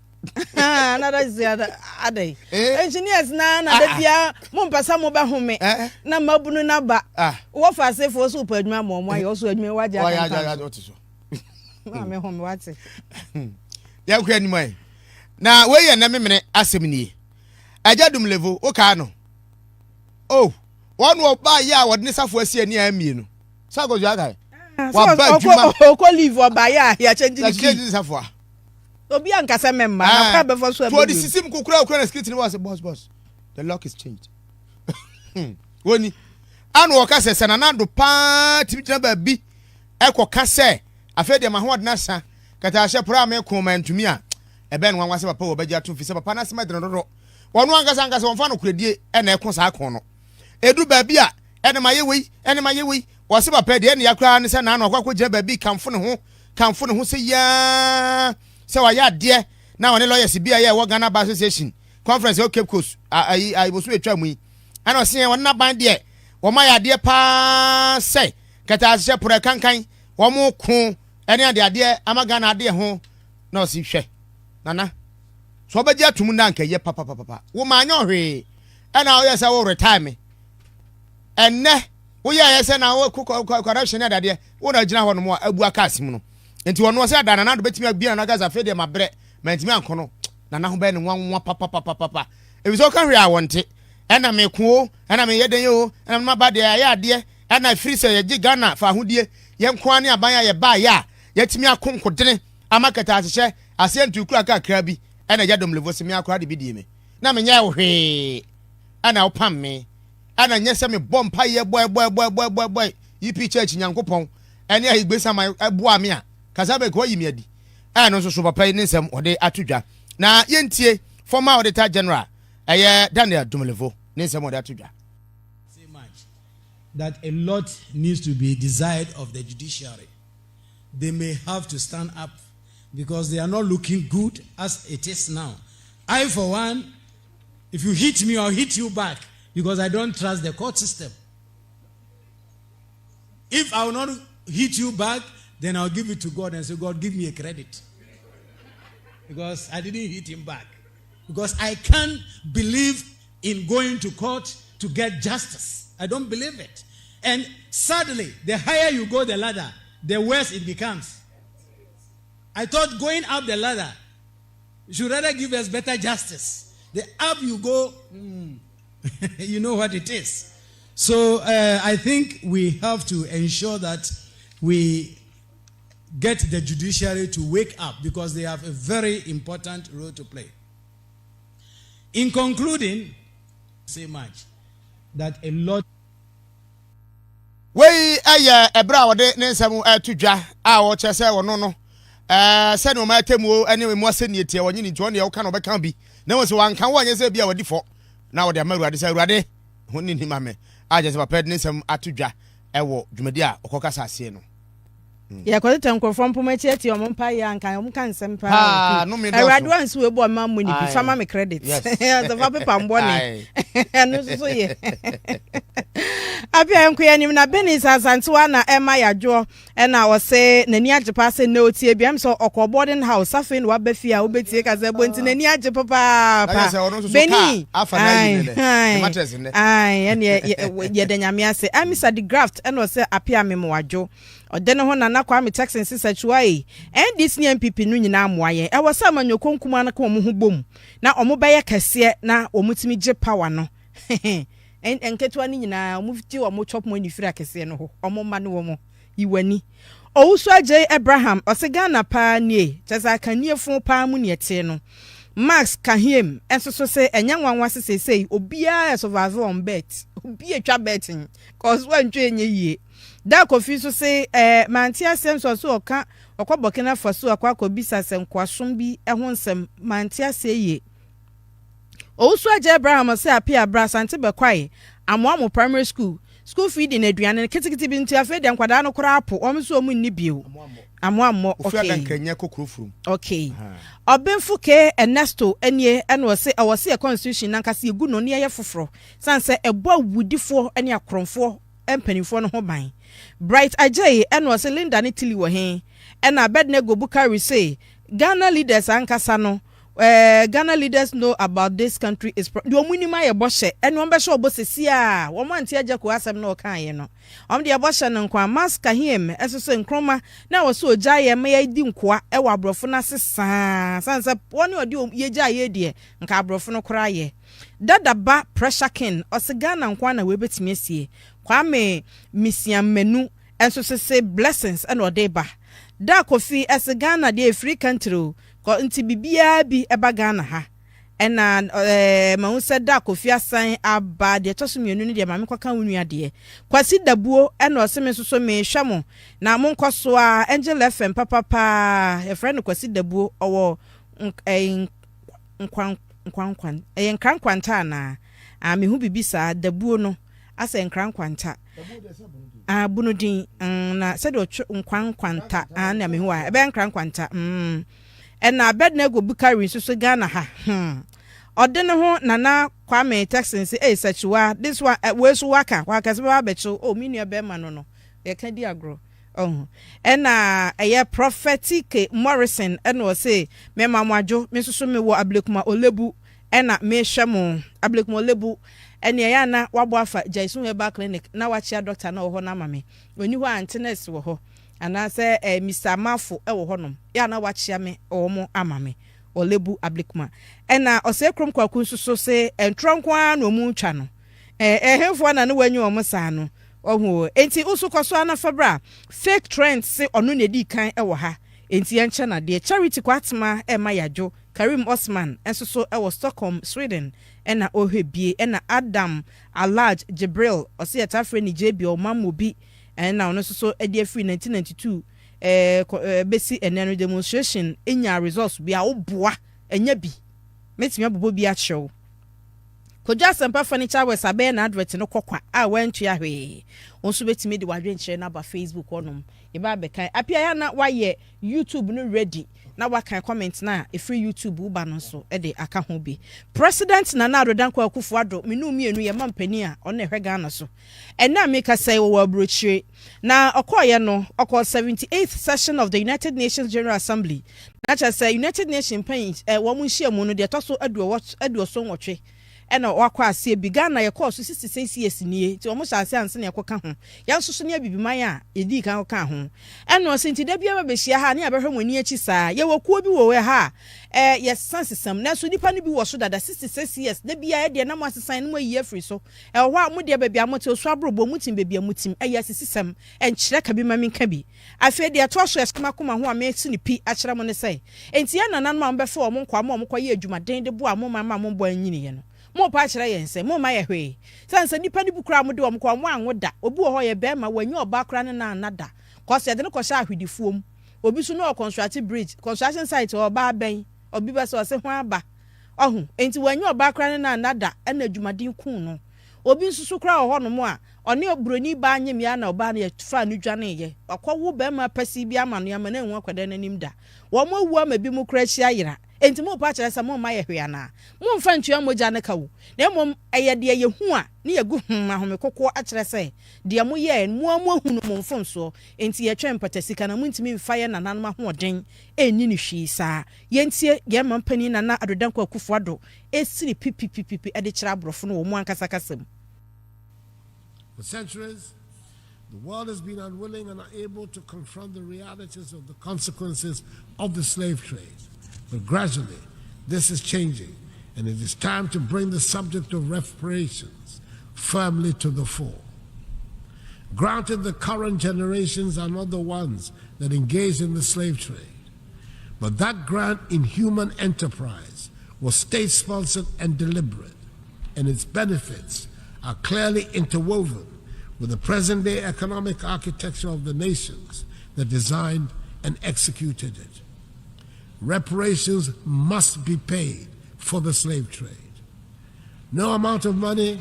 Another is the other. Engineers na de bia mo mpasa mo ba home na mabunu na ba. Wo fa se fo so pa adwuma mo mo ayo so adwuma waja. Ya what so. Ma me home what. Ya kwa ni mai. Na we ye na memene asem ni. Ajadum level o ka no. Oh, one wo ba ya wo ne safo asie ni amie no. Sa go jwa kai. Wa ba adwuma. Ko leave wo ba ya change ni. Change safo. Obi ankasa memma na ka be for so. For the system kukura na script ni was boss. The lock is changed. Woni anu wo ka se senanado pa tibitna ba bi ekoka se afa de ma ho odna sa kata hye pro am ekoma ntumi a ebe no wanwase papa wo bagya to fi se papa na se madro dodo wono ankasa wonfa no kuradie e na ekon sa akon no edu ba bi a ene maye wei wo se papa de ne yakra ne se na anu akwa gye ba bi kamfo ne ho se ya se wa ya de na woni lawyers bi a ye wo Ghana Bar Association conference o Cape Coast ai bosu etwa mu yi ana se won na ban de wo ma ya de pa se kata hye pro kankan wo mo ko ene ade amaga na ade ho na o si hwe nana so ba gya tum na nka ye papa wo ma anya hwe ena wo yesa wo retire enne wo ya yesa na wo corruption ade wo na gina ho no mo abu aka asim no enti wono se adana na do betimi abia na gaza fe de mabre mantimi ankono nana ho be ne nwanwa papa e bi so ka hwe a wonte ena me ko ena me yeden yo ena ma ba de ya ade ena free se ye Ghana fa hodie ye nkoa ne aban ya ba ya yetimi akonkodene amakata ahye asentu kura kakra bi ena yadom levo se me akora de bi die me na me nya hwe ana opam me ana nyese me bompa ye boy yipi church nyankopon ene ahigbesa ma eboa me a kasa be ko yimi adi no so papa ni nsem ode atudwa na yentie former auditor general Daniel Dumlevo ni nsem ode atudwa. Say much that a lot needs to be desired of the judiciary. They may have to stand up because they are not looking good as it is now. I, for one, if you hit me, I'll hit you back because I don't trust the court system. If I will not hit you back, then I'll give it to God and say, God, give me a credit. Because I didn't hit him back. Because I can't believe in going to court to get justice. I don't believe it. And sadly, the higher you go the ladder, the worse it becomes. I thought going up the ladder should rather give us better justice. The up you go, you know what it is. So I think we have to ensure that we get the judiciary to wake up because they have a very important role to play. In concluding, say much that a lot. We ebra wode ne nsam atudwa a wo chese wo no se no ma temu anyway mo se ne tie wonyi ni nti ne wo ka no be kan bi na wo se wan kan wo anye se bia wodi fo na wo de amaruade se ruade honi ni mame a je se papa ne nsam atudwa ewo dwumadi a okokasa ase no. Ya kwete tankrofo mpoma chieti ompa ya nkan omka nsempa awradwan so ebo ma mu ni bi fama me credit so fa paper mboni no so ye Appiah nkoya nim na Benin Sasantewa na Ema Yadwo na wo se nani ajepa se na otie biam so okọ boarding house afen wa bafia obetie kaza ebo nti nani aje papa Benin ene ye de nyame ase amisa the graft and wo se Appiah memwadwo odene ho nana kwa me Texan Sakyiwaa yi this ni MPP no nyina amoaye e wo sa manyoko nkuma na ka omo ho bom na omo baye kase na omutimi je power no enketwa ni nyina omo fiti omo chop mo ni fira kase no ho omo ma no omo iwani owusu agye Abraham osegana pa nie chesa kaniefo pa mu ne ete no Max Kahiem enso se enyanwanwa sesei obia survive on bet obi atwa betting cause wantwe enye yie da kofi so se mantia sem so oka okobokena faso akwa kobisa sem kwasom bi ho nsem mantia se ye owusu agye Abraham se Appiah bra sante bekwai amoamo primary school feed in aduane kitikiti bi ntia fe de nkwada no kora apo omso omu nni bio amoamo okay obenfuke Ernesto enie ene wo se constitution nankase egu no ne ye foforo sanse ebo awudifo ene akronfo empanifo no ho ban Bright Ajay ene wo se Linda ne tili wo he ena Abednego Bukari say Ghana leaders ankasa no Ghana leaders know about this country is the omunima ye boshe and one besho bosesia one man tia jako asem no kan ye no de aboshe no nkwa maska him esoso nkroma na wo so gyaye me di nkoa e wa abrofo na sesa sansa woni odi ye gyaye de nka abrofo no kora ye dadaba pressure king Ghana nkwa na we betimi asie kwame misiam menu enso se blessings and odeba da kofi Ghana de free country ko nti bibia bi eba Ghana ha ena ma hu se da kofi asan aba de toso mienu ne de ma me kwaka wunu ade kwasi dabuo ena oseme soso me hwamo na mo nkoso a Angel FM papa e friend kwasi dabuo owo nkwan nkrankwanta na a me hu bibisa dabuo no asa nkrankwanta bunudin na se de nkwankwanta na me hu a ebe nkrankwanta na Abednego Bukari so Ghana ha odene ho nana Kwame Texans Sakyiwaa this one we so waka se ba becho o minua be ma no ye ka di agro na prophetic Morrison o say me mamwadwo me so me wo ablekuma olebu na me hwemo ablekuma olebu ya na wabo afa jaisun heba clinic na wachia doctor na wo ho na mame oni ho antenes wo ho anase Mr. Mafo wo honom ya na wachia me omo amame olebu ablikuma na ose krom kwaku nsuso se entronkwa na omu twa no ehemfo na ne wanyu omo saa no ohu enti usukoso ana fabra fake trends se onu ne di kan wo ha enti enche na de charity kwatema ma yajo Karim Osman ensuso wo Stockholm Sweden na ohebie na Adam Alaj Jibril ose yetafre ni JB o mamobi na ono so edi free 1992 besi enenu demonstration enya results bia oboa enya bi metimi abobo bi a chew koja sempa furniture we sabe na advert no kokwa a wantu ya hwe onso betimi de wadwe nkyere na ba Facebook onom ye ba bekan Appiah ya na waye YouTube no ready na wakan comment na e free YouTube uba no so e de aka ho bi president na na Adodankwa Akufo-Addo menu mienu ye mampani a one hwe Ghana so ena meka say wo abrochire na okoye no 78th session of the United Nations General Assembly na cha say United Nations pan wo mu hia mu no de toso adu so nwotwe ena wakwa ase bi Ghana ye course 66 years nie ti omo sha ase anse ne yakoka ho ya nsoso ne abibiman a edi kan ka ho ena o senti da bia ba hia ha ne abehwe mani achi saa ye wakuo bi wo we ha ye sansesam na so nipa ne bi wo so dada 66 years da bia ye de na mo asesan ne mo yi afri so ho a mo de ba bia mo te so abrobo mutim be bia mutim ye sisisam enkyere ka bi ma menka bi afi de to so eskama koma ho a me si ne pi a kyere mo ne sai enti ya nanan ma mbe fa o mo nkwa mo kwa ye adwuma den de bo a mo ma mo bo anyini ye no mo pa kyerɛ yɛn sɛ mo ma yɛ hwe sansa nipa ni bukura mo de om kwa mo anwoda obi wo hɔ yɛ bɛma wanyi oba kra ne na nada kɔse de ne kɔhyɛ ahwedifuom obi so no construct bridge construction site oba bɛn obi bɛ sɛ ɔse ho aba ɔho enti wanyi oba kra ne na nada ɛna adwumadin kun no obi nsusu kra hɔ no mo a ɔne obroni ba anyem ya na oba na yɛfa no dwane yɛ akɔwo bɛma pasi bi ama no ya ma na enwa kwada nanim da wo mo wu ama bi mu kra hyia yira enti mo pa kyerɛ sɛ mo ma yɛ hwe ana mo mfa ntua mogya ne ka wo na mom ɛyɛ de yɛ hu a ne yɛ gu ahome kokko a kyerɛ sɛ de mo yɛ mo hu no mo mfom so enti yɛ twɛn patasika na mo ntimi mfa yɛ nananom ahoɔden ɛnni ne hwi saa yɛntie yɛ mampani na Adodankwa Akufo-Addo esiri pipipipipi ɛde kyerɛ abrɔfo no wo mo ankasa kasam. For centuries, the world has been unwilling and unable to confront the realities of the consequences of the slave trade. But gradually, this is changing, and it is time to bring the subject of reparations firmly to the fore. Granted, the current generations are not the ones that engaged in the slave trade, but that grand inhuman enterprise was state-sponsored and deliberate, and its benefits are clearly interwoven with the present-day economic architecture of the nations that designed and executed it. Reparations must be paid for the slave trade. No amount of money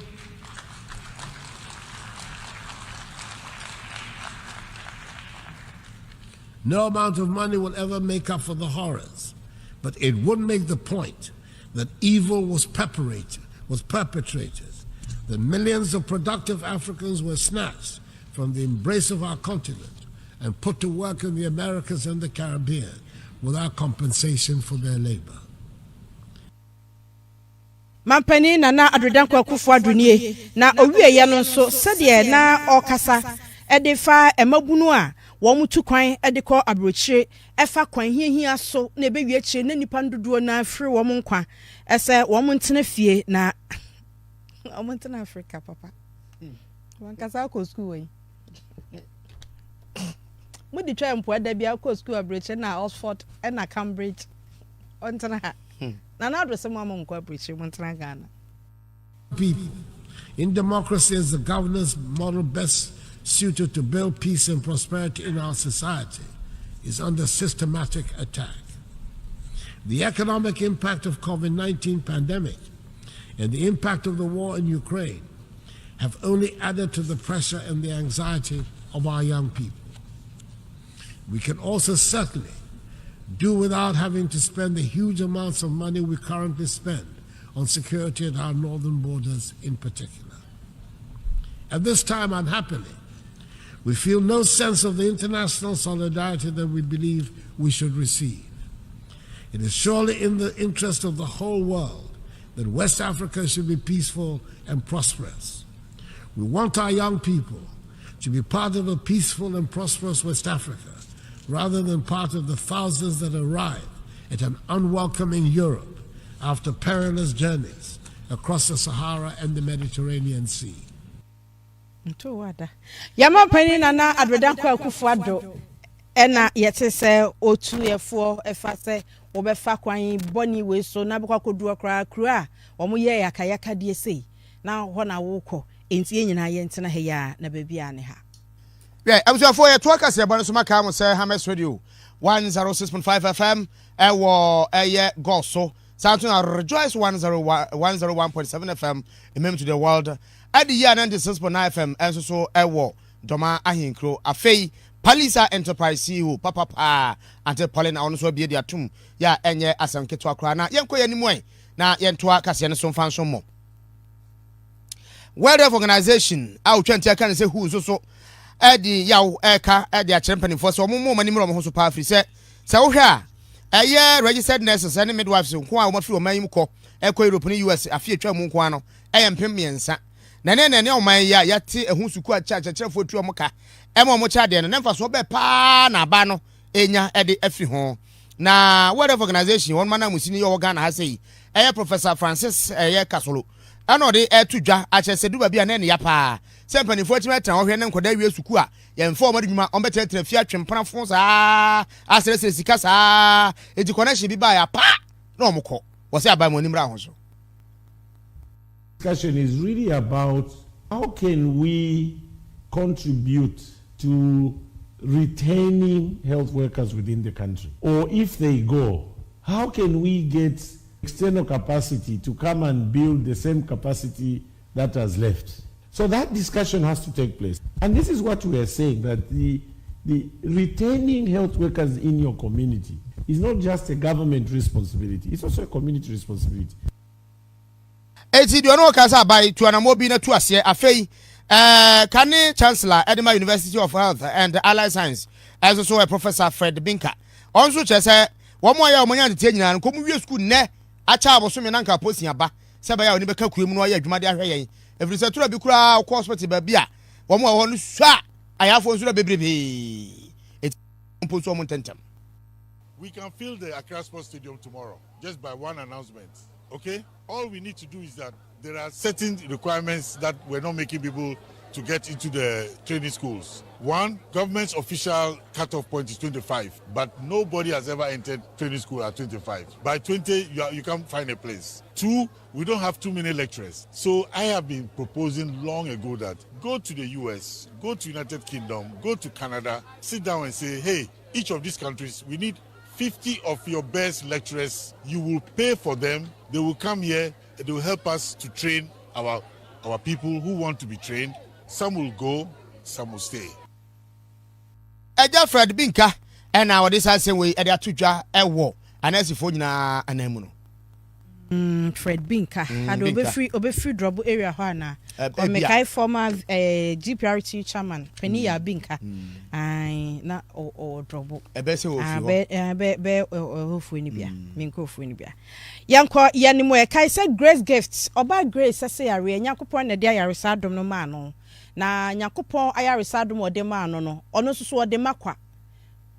will ever make up for the horrors, but it would make the point that evil was perpetrated, that millions of productive Africans were snatched from the embrace of our continent and put to work in the Americas and the Caribbean without compensation for their labor. Mampani na Adredanko Akufo Adunie na owie ye no nso sede na okasa edifa emabunu a wo mutu kwan edekọ abrochire efa kwan hiahia so na ebewie akire na nipa ndodo na afiri wo nkwa ese wo ntena fie na wo ntena Africa papa wankasa ko school we mo di try mpo da bia ko school abrochire na Oxford na Cambridge ontena ha na adrese mo nkwa abrochire mo ntena Ghana. People in democracy is the governance model best suited to build peace and prosperity in our society is under systematic attack. The economic impact of COVID-19 pandemic and the impact of the war in Ukraine have only added to the pressure and the anxiety of our young people. We can also certainly do without having to spend the huge amounts of money we currently spend on security at our northern borders in particular. At this time, unhappily, we feel no sense of the international solidarity that we believe we should receive. It is surely in the interest of the whole world that West Africa should be peaceful and prosperous. We want our young people to be part of a peaceful and prosperous West Africa, rather than part of the thousands that arrive at an unwelcoming Europe after perilous journeys across the Sahara and the Mediterranean Sea. Yama pani na Adredanko Akufo Ado ena yete se otu efo efa se obefa kwan boni we so na bekwa kodu okra kura omo ye yakayaka die sei na ho na wokọ enti enyina ye ntena he ya na babia ne ha. Yeah, abusuafo ye to akase bano so maka am say Hames Radio 106.5 FM ewo eye goso Sounding Rejoice 101.7 FM remember to the world at the year 96.9 FM and so ewo doma ahinkro afei Palisa Enterprise CEO papa ante Paulina ono so bie dia tum ya enye asanketo akra na yenko yanimwe na yentoa kase ne so mfanso mo World Health Organization au twente aka ne se hu so edi yaw eka edi a champion for so mo manimro mo so pa afri se wo hwa eye registered nurses and midwives nko a wo mafi o man yim ko eko Europe ni US afie twa mu nko ano mpem miensa na ne o man ya yate ehun suku a cha fotu o muka ema mo cha de no nemfa so be pa na ba no enya ede afi ho na World Health Organization won mana musini yo Ghana ha sei eye Professor Francis eye Kasolo ano de etudwa a chese du ba bia na ne ya pa sempani fo tima tan ohwe ne nkoda wie suku a ye mfa o madwuma on betetre fi atwempana fo sa asere sika sa edi connection bi ba ya pa na omko wo se aba mo nimra ho so. Discussion is really about how can we contribute to retaining health workers within the country, or if they go, how can we get external capacity to come and build the same capacity that has left. So that discussion has to take place. And this is what we are saying, that the retaining health workers in your community is not just a government responsibility, it's also a community responsibility. Eti do no kasa by to anamobi na to ase afei Kane Chancellor Edinburgh University of Health and Allied Science as also a Professor Fred Binka also say one more year omonya ntie nyina nko mu wie school ne acha aboso me nanka posi aba se ba ya oni beka kuemu no ya adwuma de ahwe yen every say tura bi kura ko hospital ba bia one more ho no sua ayafo nso bebrebe eti mposo mo tentem. We can fill the Accra Sports Stadium tomorrow just by one announcement. Okay? All we need to do is that there are certain requirements that we're not making people to get into the training schools. One, government's official cutoff point is 25, but nobody has ever entered training school at 25. By 20, you can't find a place. Two, we don't have too many lecturers. So I have been proposing long ago that go to the US, go to United Kingdom, go to Canada, sit down and say, hey, each of these countries, we need 50 of your best lecturers. You will pay for them. They will come here. They will help us to train our people who want to be trained. Some will go, some will stay. Eja Fred Binka and now this has say we edia tudwa ewo anasi fo nyina anamu no. Fred Binka had obe free drop area ho na o mekai former GPRT chairman Penia Binka ai na o drop ebe se o fi be hofu ni bia minko hofu ni bia yanko yanimo e kai say grace gifts oba grace say yare nyakopon na dia yare sadom no ma no na nyakopon ayare sadom ode ma no ono so ode makwa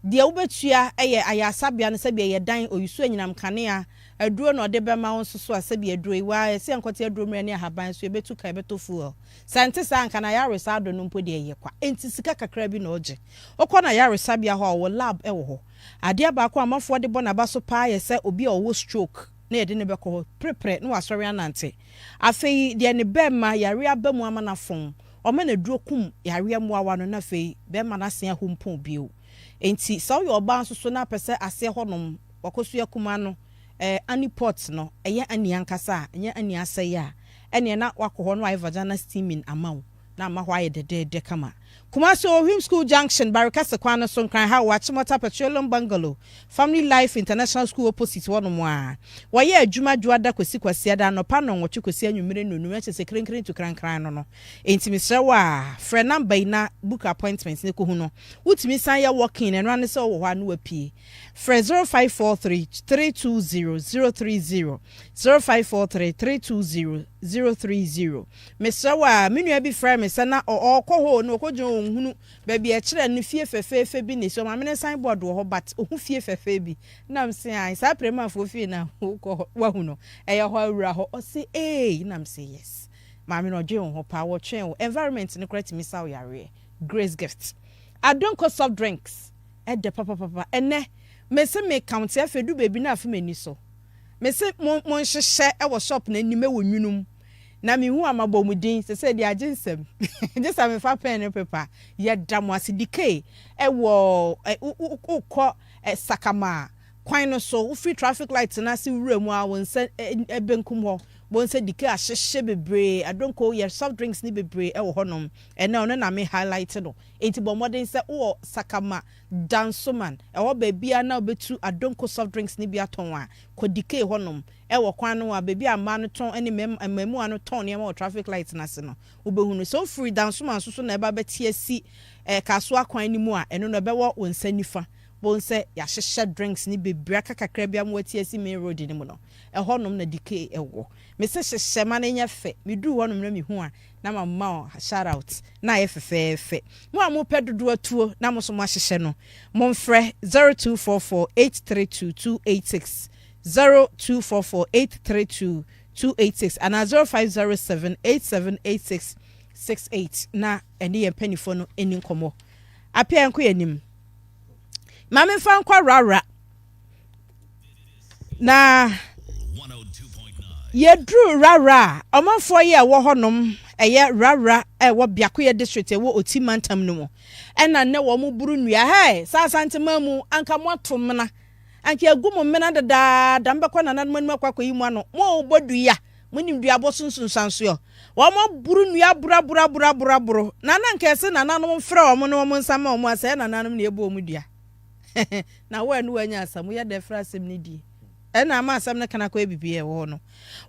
dia ubetua eye ayasabia no sabia ye dan oyusu anyinam kanea aduro no de bema won soso asabia aduro iwa ese ankote aduro mre ne ahaban so ebetu ka ebeto fuel sante sa anka na yare sado no mpo de ye kwa enti sika kakra bi na oje okọ na yare sabia ho wo lab ewo ho ade ba ko amafo de bo na ba so pa ye se obi owo stroke na ye de ne beko ho prepare no asori anante afei de ne bema yare abamu amana fon o me na duro kum yare amuawa no na fei bema na se ahompon bio enti so yo ba so na pese ase honom wakosu yakuma no ani pot no eye ani ankasa enya ani aseye a ene na wakoho no vagina steaming amaw na amahwa ye de kama Kumasi Ohim School Junction Barakasa Kwana Sonkran ha Wachimota Petroleum Bungalow Family Life International School opposite one more waye adwuma dwada kwesi kwasi ada no pa no nwoche kwesi anwumire no nume chese krenkren to krankran no enti misrewa frɛ number ina book appointment ne ko hu no wutimi san ya walking and run so wo hwa no apie frɛ 0543 320 030 0543 320 030 misrewa menua bi frɛ me sana okɔho no okɔjo hunu baby e kire no fie fefefe bi ne so ma me signboard wo ho but ohu fie fefe bi nam se ai sa prema fo fie na wo hu no e ye ho awura ho o se nam se yes ma me no dwe ho pa wo twen wo environment ne correct mi sa wo yare grace gift adonko soft drinks e de papa ene me se me count e fedu baby na afa mani so me se mon hyehyɛ e wo shop na ni me wo nwunum na mi hu amabomudin se de aginsem just am fa pen and paper ye damo asidike e wo ukọ sakama kwan no so free traffic light na si wura mu a won se ebenkum ho bon se dike ahyehye bebre adonko ye soft drinks ni bebre e wo honom e na ono na me highlight no enti bo modern se wo sakama dansoman e wo ba bia na obetu adonko soft drinks ni bia ton a kodike honom e wo kwan no a baby ama no ton ene memu ano ton ne ma traffic light na se no obehunu so free dansoman so na e ba betie si kaso akwan ni mu a eno no be wo onsanifa bon se ya hyehye drinks ni bebre kakakra bia mo tie si main road ni mu no e honom na dike e wo me se hyehye ma na nya fe me du honom na me hu a na ma shout out na ye fefefe mo a mo pedodo atuo na mo so mo hyehye no mo mfrɛ 0244832286 0244832286 and 0507878668 na eni ye penifo no eni nkomo Appiah nko yanim Mame fa nkwa rara na yedru rara omanfo ye wo honom eye rara wo biakoye district wo otimantam no mo ena ne wo mu buru nua he sasantema mu anka motom na anka agumo mena dada dambekwa na nanmu akwa yi mu ano mo bodu ya munim dua bosunsunsanso yo wo mo buru nua bura na nanka ese na nanom frɛ wo mo no mo nsama wo mo ase na nanom na ebo mu dua na wo anu anya asam ye de fra asem ni di ena ma asam na kana kwa bibie wo no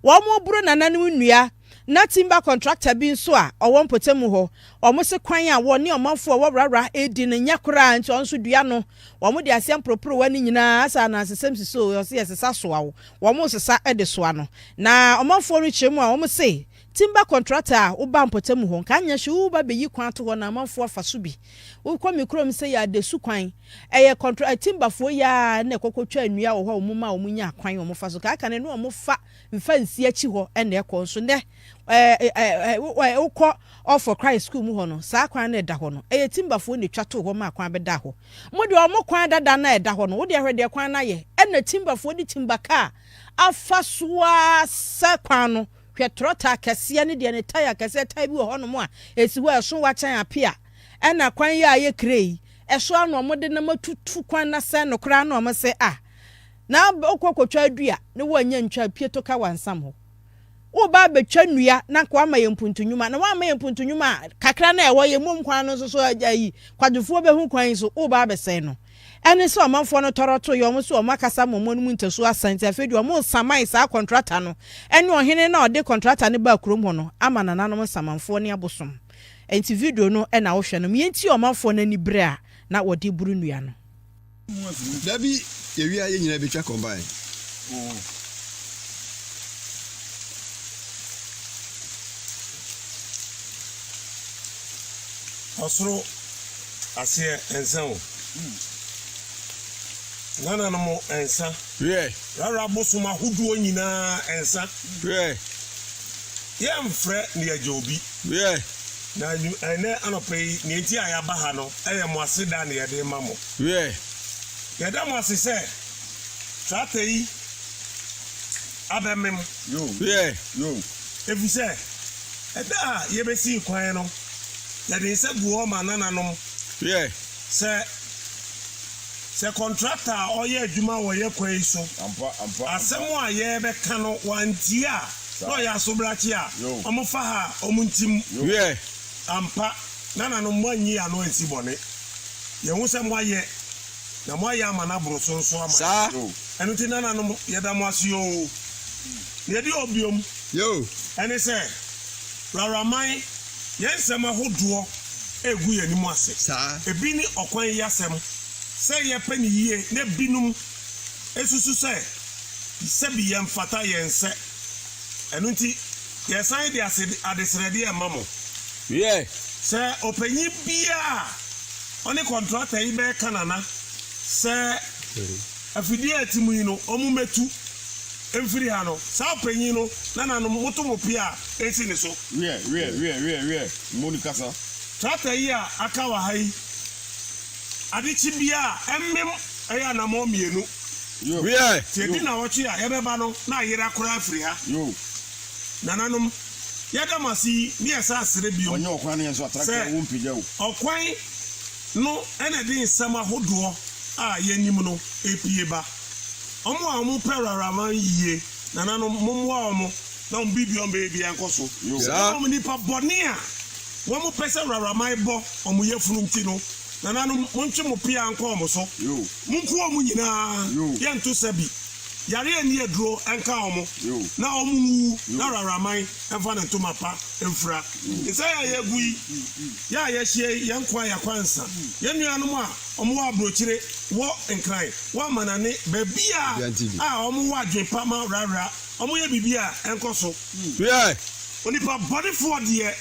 wo mo buru na nanom nnua na timber contractor bi nso a owo mpotemu ho omo se kwan a wo ne omanfo wo rara edi ne nyakora nti onso dua no wo mo de asem propro wani nyina asa na asem siso yo se yesesa so awo wo mo sesa ede so ano na omanfo no kyemu a wo mo se timber contractor wo ba mpotemu ho ka anya hwe wo ba beyi kwan to ho na amanfo afa so bi wo kwa mikrom se ya de su kwan eye contractor timber fo ya na kokotwa nnua wo ho wo ma wo nya kwan wo mo fa so ka aka ne no mo fa mfa nsi achi ho ene ekọ so ne ukọ of Christ school mu ho no saa kwan na eda ho no timber fo ne twato ho ma kwan be da ho mo de omo kwan dada na eda ho no wo de hwede kwan na ye ena timber fo di timber car afasoa sa kwan no hwe trota kase ne de ne tire kase tai bi ho no mo a esi ho eso wa chan Appiah ena kwan ya ye krei eso anu mo de na matutu kwan na se no kra na mo se na okokotwa adua ne wo anya ntwa Appiah to ka wansam ho wo ba betwa nnua na kwa ma yempuntunwuma na wa ma yempuntunwuma kakra na ewo yemum kwan no so ayi kwadufo be hu kwan so wo ba besen no ɛne sɛ ɔmanfoɔ no tɔrɔ to yɛ ɔmo so ɔmo akasa mɔmɔ no mu ntasu asante afei de ɔmo saman saa contractor no ɛne ɔhene na ɔde contractor ne ba kurom hɔ no ama nananom samanfoɔ ne abosom enti video no ɛna wohwɛ no yɛnti ɔmanfoɔ no ani bere a na wɔde buru nnua no dabi yɛwia yɛ nyina betwa combine Osoro aseɛ ensa o nana no mo ensa rara bosom ahodoɔ nyinaa ensa yɛmfrɛ ne agye obi na ɛnɛ anɔpɛ yi ne enti a yɛaba ha no ɛyɛ mo aseda ne yɛde ma mo yɛda mo ase sɛ trata yi abɛmem efisɛ ɛda a yɛbɛsi kwan no yɛde sɛ gu hɔ ma nananom sɛ contractor a ɔyɛ adwuma wɔ yɛ kwan yi so asɛm a yɛbɛka no wantie a na ɔyɛ asobrakye a ɔmofa ha ɔmo ntim ampa nananom moanyi ano ansi bɔne yɛhu sɛ moayɛ na moayɛ ama no aboro so nso ama ɛno nti nananom yɛda mo ase yoo yɛde obiom ɛne sɛ raraman yɛn nsɛm ahodoɔ egu yɛn anim ase ebi ne ɔkwan yi asɛm sɛ yɛpɛ ne yie na binom esusu sɛ bi yɛn fata yɛn sɛ ɛno nti yɛsan de adesrɛdeɛ ɛma mo sɛ ɔpanyin bia ɔne contractor yi bɛyɛ kanana sɛ afidie atimu yi no ɔmo metu emfiri ha no saa ɔpanyin no nananom moto mo pia esi ne so monikasa tractor yi a aka wa ha yi adekyi bia emmem ɛyɛ anamɔ mienu tiedi na wɔtwe a yɛbɛba no na ayera kora afiri ha nananom yɛda masi ne yɛsa asere bio ɔnyɛ ɔkwan ne yɛnso atrakta wo mpigya wo ɔkwan no ɛna de nsɛm ahodoɔ a yɛnim no epie ba ɔmo a ɔmo pɛ raraman yie nananom mommoa ɔmo na ɔmo bibi ɔmo bɛyɛ nkɔ so ɔmo nipa bɔne a wɔmo pɛ sɛ raraman bɔ ɔmo yɛ funu nti no nananom montwe mo pia nkɔ ɔmo so monko ɔmo nyinaa yɛnto sɛ bi yare ani aduro ɛnka ɔmo na ɔmo wu na raraman ɛmfa ne ntoma pa ɛmfira nsɛ yɛ gu yi yɛ a yɛhyie yɛn kwa yɛkwansa yɛn nuanom a ɔmo wɔ aburokyire wɔ nkran wɔ amanane baabi a ɔmo wɔ adwen pa ma rara ɔmo yɛ biribi a ɛnkɔ so onipa bɔdefoɔ deɛ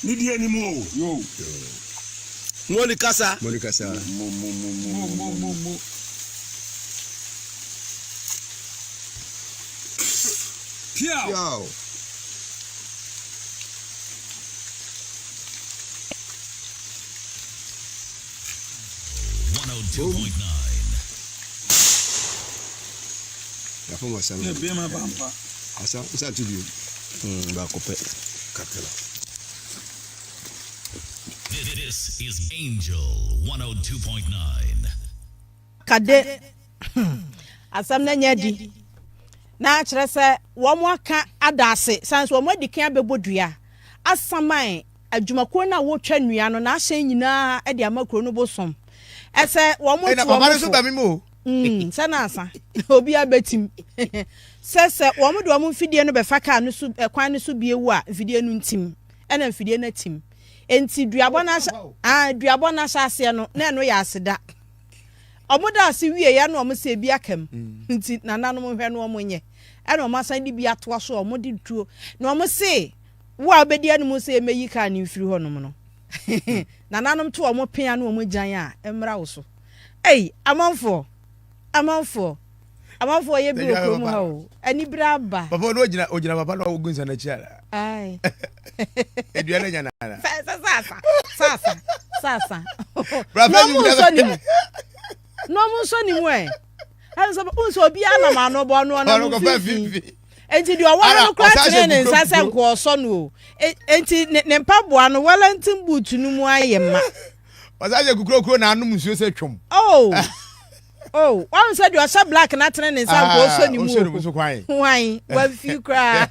ne deɛ anim o monikasa Piao. La forme ça. Bien ma pampa. Ça tu dis. Va couper. Capela. This is Angel 102.9. Kade. Asam na nyadi. Na kyerɛ sɛ wɔn aka adase sans wɔn adi kan abɛbɔ dua asaman adwumakuo na wɔtwa nnua no na ahyɛn nyinaa de ama kuro no bosom ɛsɛ wɔn to wɔn papa so ba mi mo sɛ na asa obi abetim sɛ wɔn de wɔn mfidie no bɛfa kaa no so kwan no so bie wu a mfidie no ntim ɛna mfidie no atim enti duabɔ na ahyɛ aseɛ no na ɛno yɛ aseda ɔmo da ase wie ya no ɔmo sɛ bi akam nti nananom hwɛ no ɔmo nyɛ ɛna ɔmo asan de bi atoa so ɔmo de tuo na ɔmo se wo a obedi anum sɛ emeyi ka ne mfiri hɔ nom no nananom to ɔmo pia no ɔmo gyan a emra wo so amanfo ye bi okrom ha o ani bra ba papa no ogina papa no ogun sa na chi ara ai eduane nya na ara sasa brother you no mo so ni mo hanso unso obi ana ma no bo no na mo fi enti di owa no kra tire ne nsase nko so no enti ne mpaboa no walantin boot no mu ayema wasaje kukuro na anum nsuo se twom one said you are so black na tire ne nsa nko so ni mu wan wa fi kra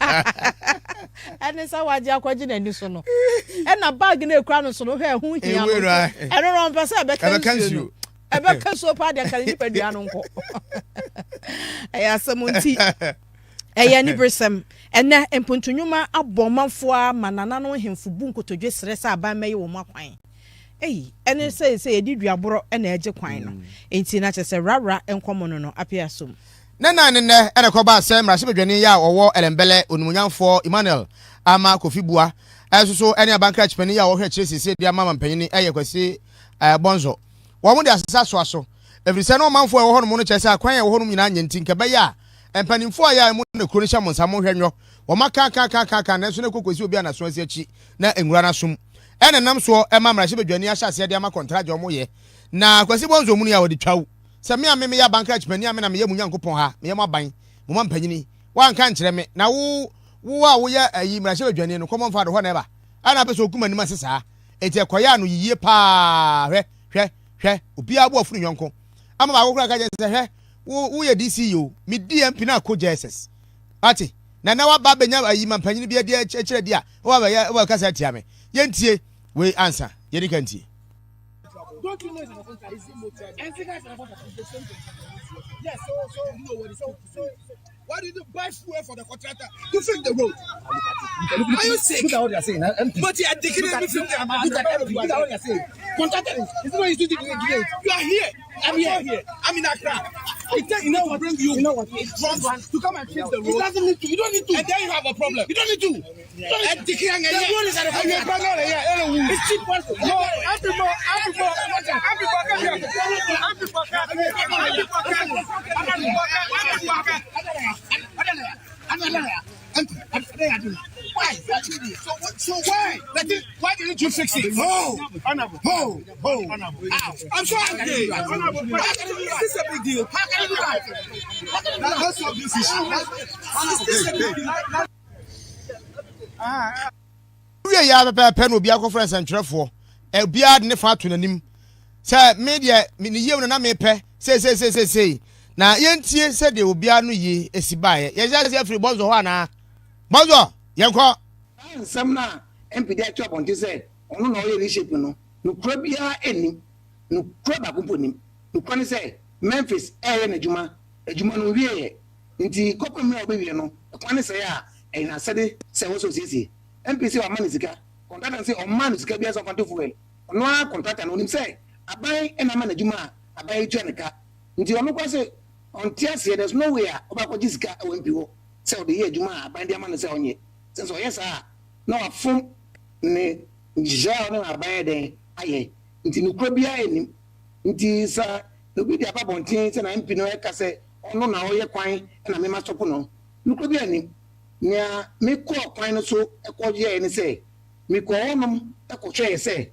ene sa waje akwaje na ni so no e na bag na ekura no so no hwe hu hia no eno no mpese be kan Ebeka so pa de kan nipa dua no nko. Eya samunti. Eya ni bresem. Ena empontunwuma abomanfo a manana no hemfu bu nkotodwe sresa aban meye wo makwan. Ene say edi duaboro na eje kwan no. Enti na chese rara enkomo no Appiah som. Nena ene ko ba asem ra sebedwane ya owo elembele onumunyamfo Emmanuel ama kofibua. So ene abankra chipani ya wo hwe chesese dia mama mpanyini kwasi bonzo. Wo mu de asesa so aso. Everise no manfo e wo ho no no chese akwan e wo ho no nyina nyanti nkeba ya empanimfo aya mu ne kuro nsha monsa mo hwenyo. Wo maka ka na so ne kokosi obi anaso asi achi na enwura na som. Ene nam so e mamra sebedwane ya hyase dia ma contract omo ye. Na kwasi bonzo mu ne ya wo de twawo. Se me ameme ya banka chipani ame na me yamu nyankopon ha me yam aban mo ma mpanyini wa nka nkyere me na wo a wo ya ayi mra sebedwane no common father ho na eba ana be so okuma nim asesa eti ekoya no yiye pa hwe obi abo afunu nyonko ama ba kokura ka je se hwe wo ye DCU me DMP na ko JSS ati na wa ba benya ayi mampanyini bia dia kyere dia wo ba ya wo kasa tia me yentie we answer ye nika ntie. Don't you know it's an offense? Is it motor? And the guys are about to do the same thing. Yes, so you know what? So why did you buy fuel for the contractor to fix the road? Are you sick? Look at what you're saying. But you are declaring everything. Look at what you're saying. Contractor is what you do. You are here. I'm here. I'm in Accra. You know what? Bring you know what? To come and fix the road. It doesn't need to. You don't need to. And then you have a problem. You don't need to. And the road is at the front. It's cheap. No, So why? Why didn't you fix it? I'm so angry. This is a big deal. How can you do that? Let's solve this issue. This is a big deal. We ya pe no bia conference entrefo e bia ne fa to nanim say media me ni yew na me pe say na yentie say de obia no yi esibae ye just say free bonzo ho ana bonzo yenko nsam na MPD atwa bonje say ono na o ye leadership no kura bia enim no kura ba komponim no kura ne say Memphis na adwuma no wie nti kopem na obewie no kwane say a na sade say wo so sisi MPC wa manisika contractor say o manisika bia so fanto fuel no a contractor no nim say abai na management abai tweneka nti ono kwa say on tiase there's no way oba jisika o MPO say o de ye adwuma abai dia man say onye since o yes no afom ne njia no abai den aye nti no kura bia enim nti sa no bi dia babontin say na MP no e ka say ono na o ye kwan na me ma stop no kura bia enim nya me ko kwan no so e ko ye ni say me ko onom e ko hwe say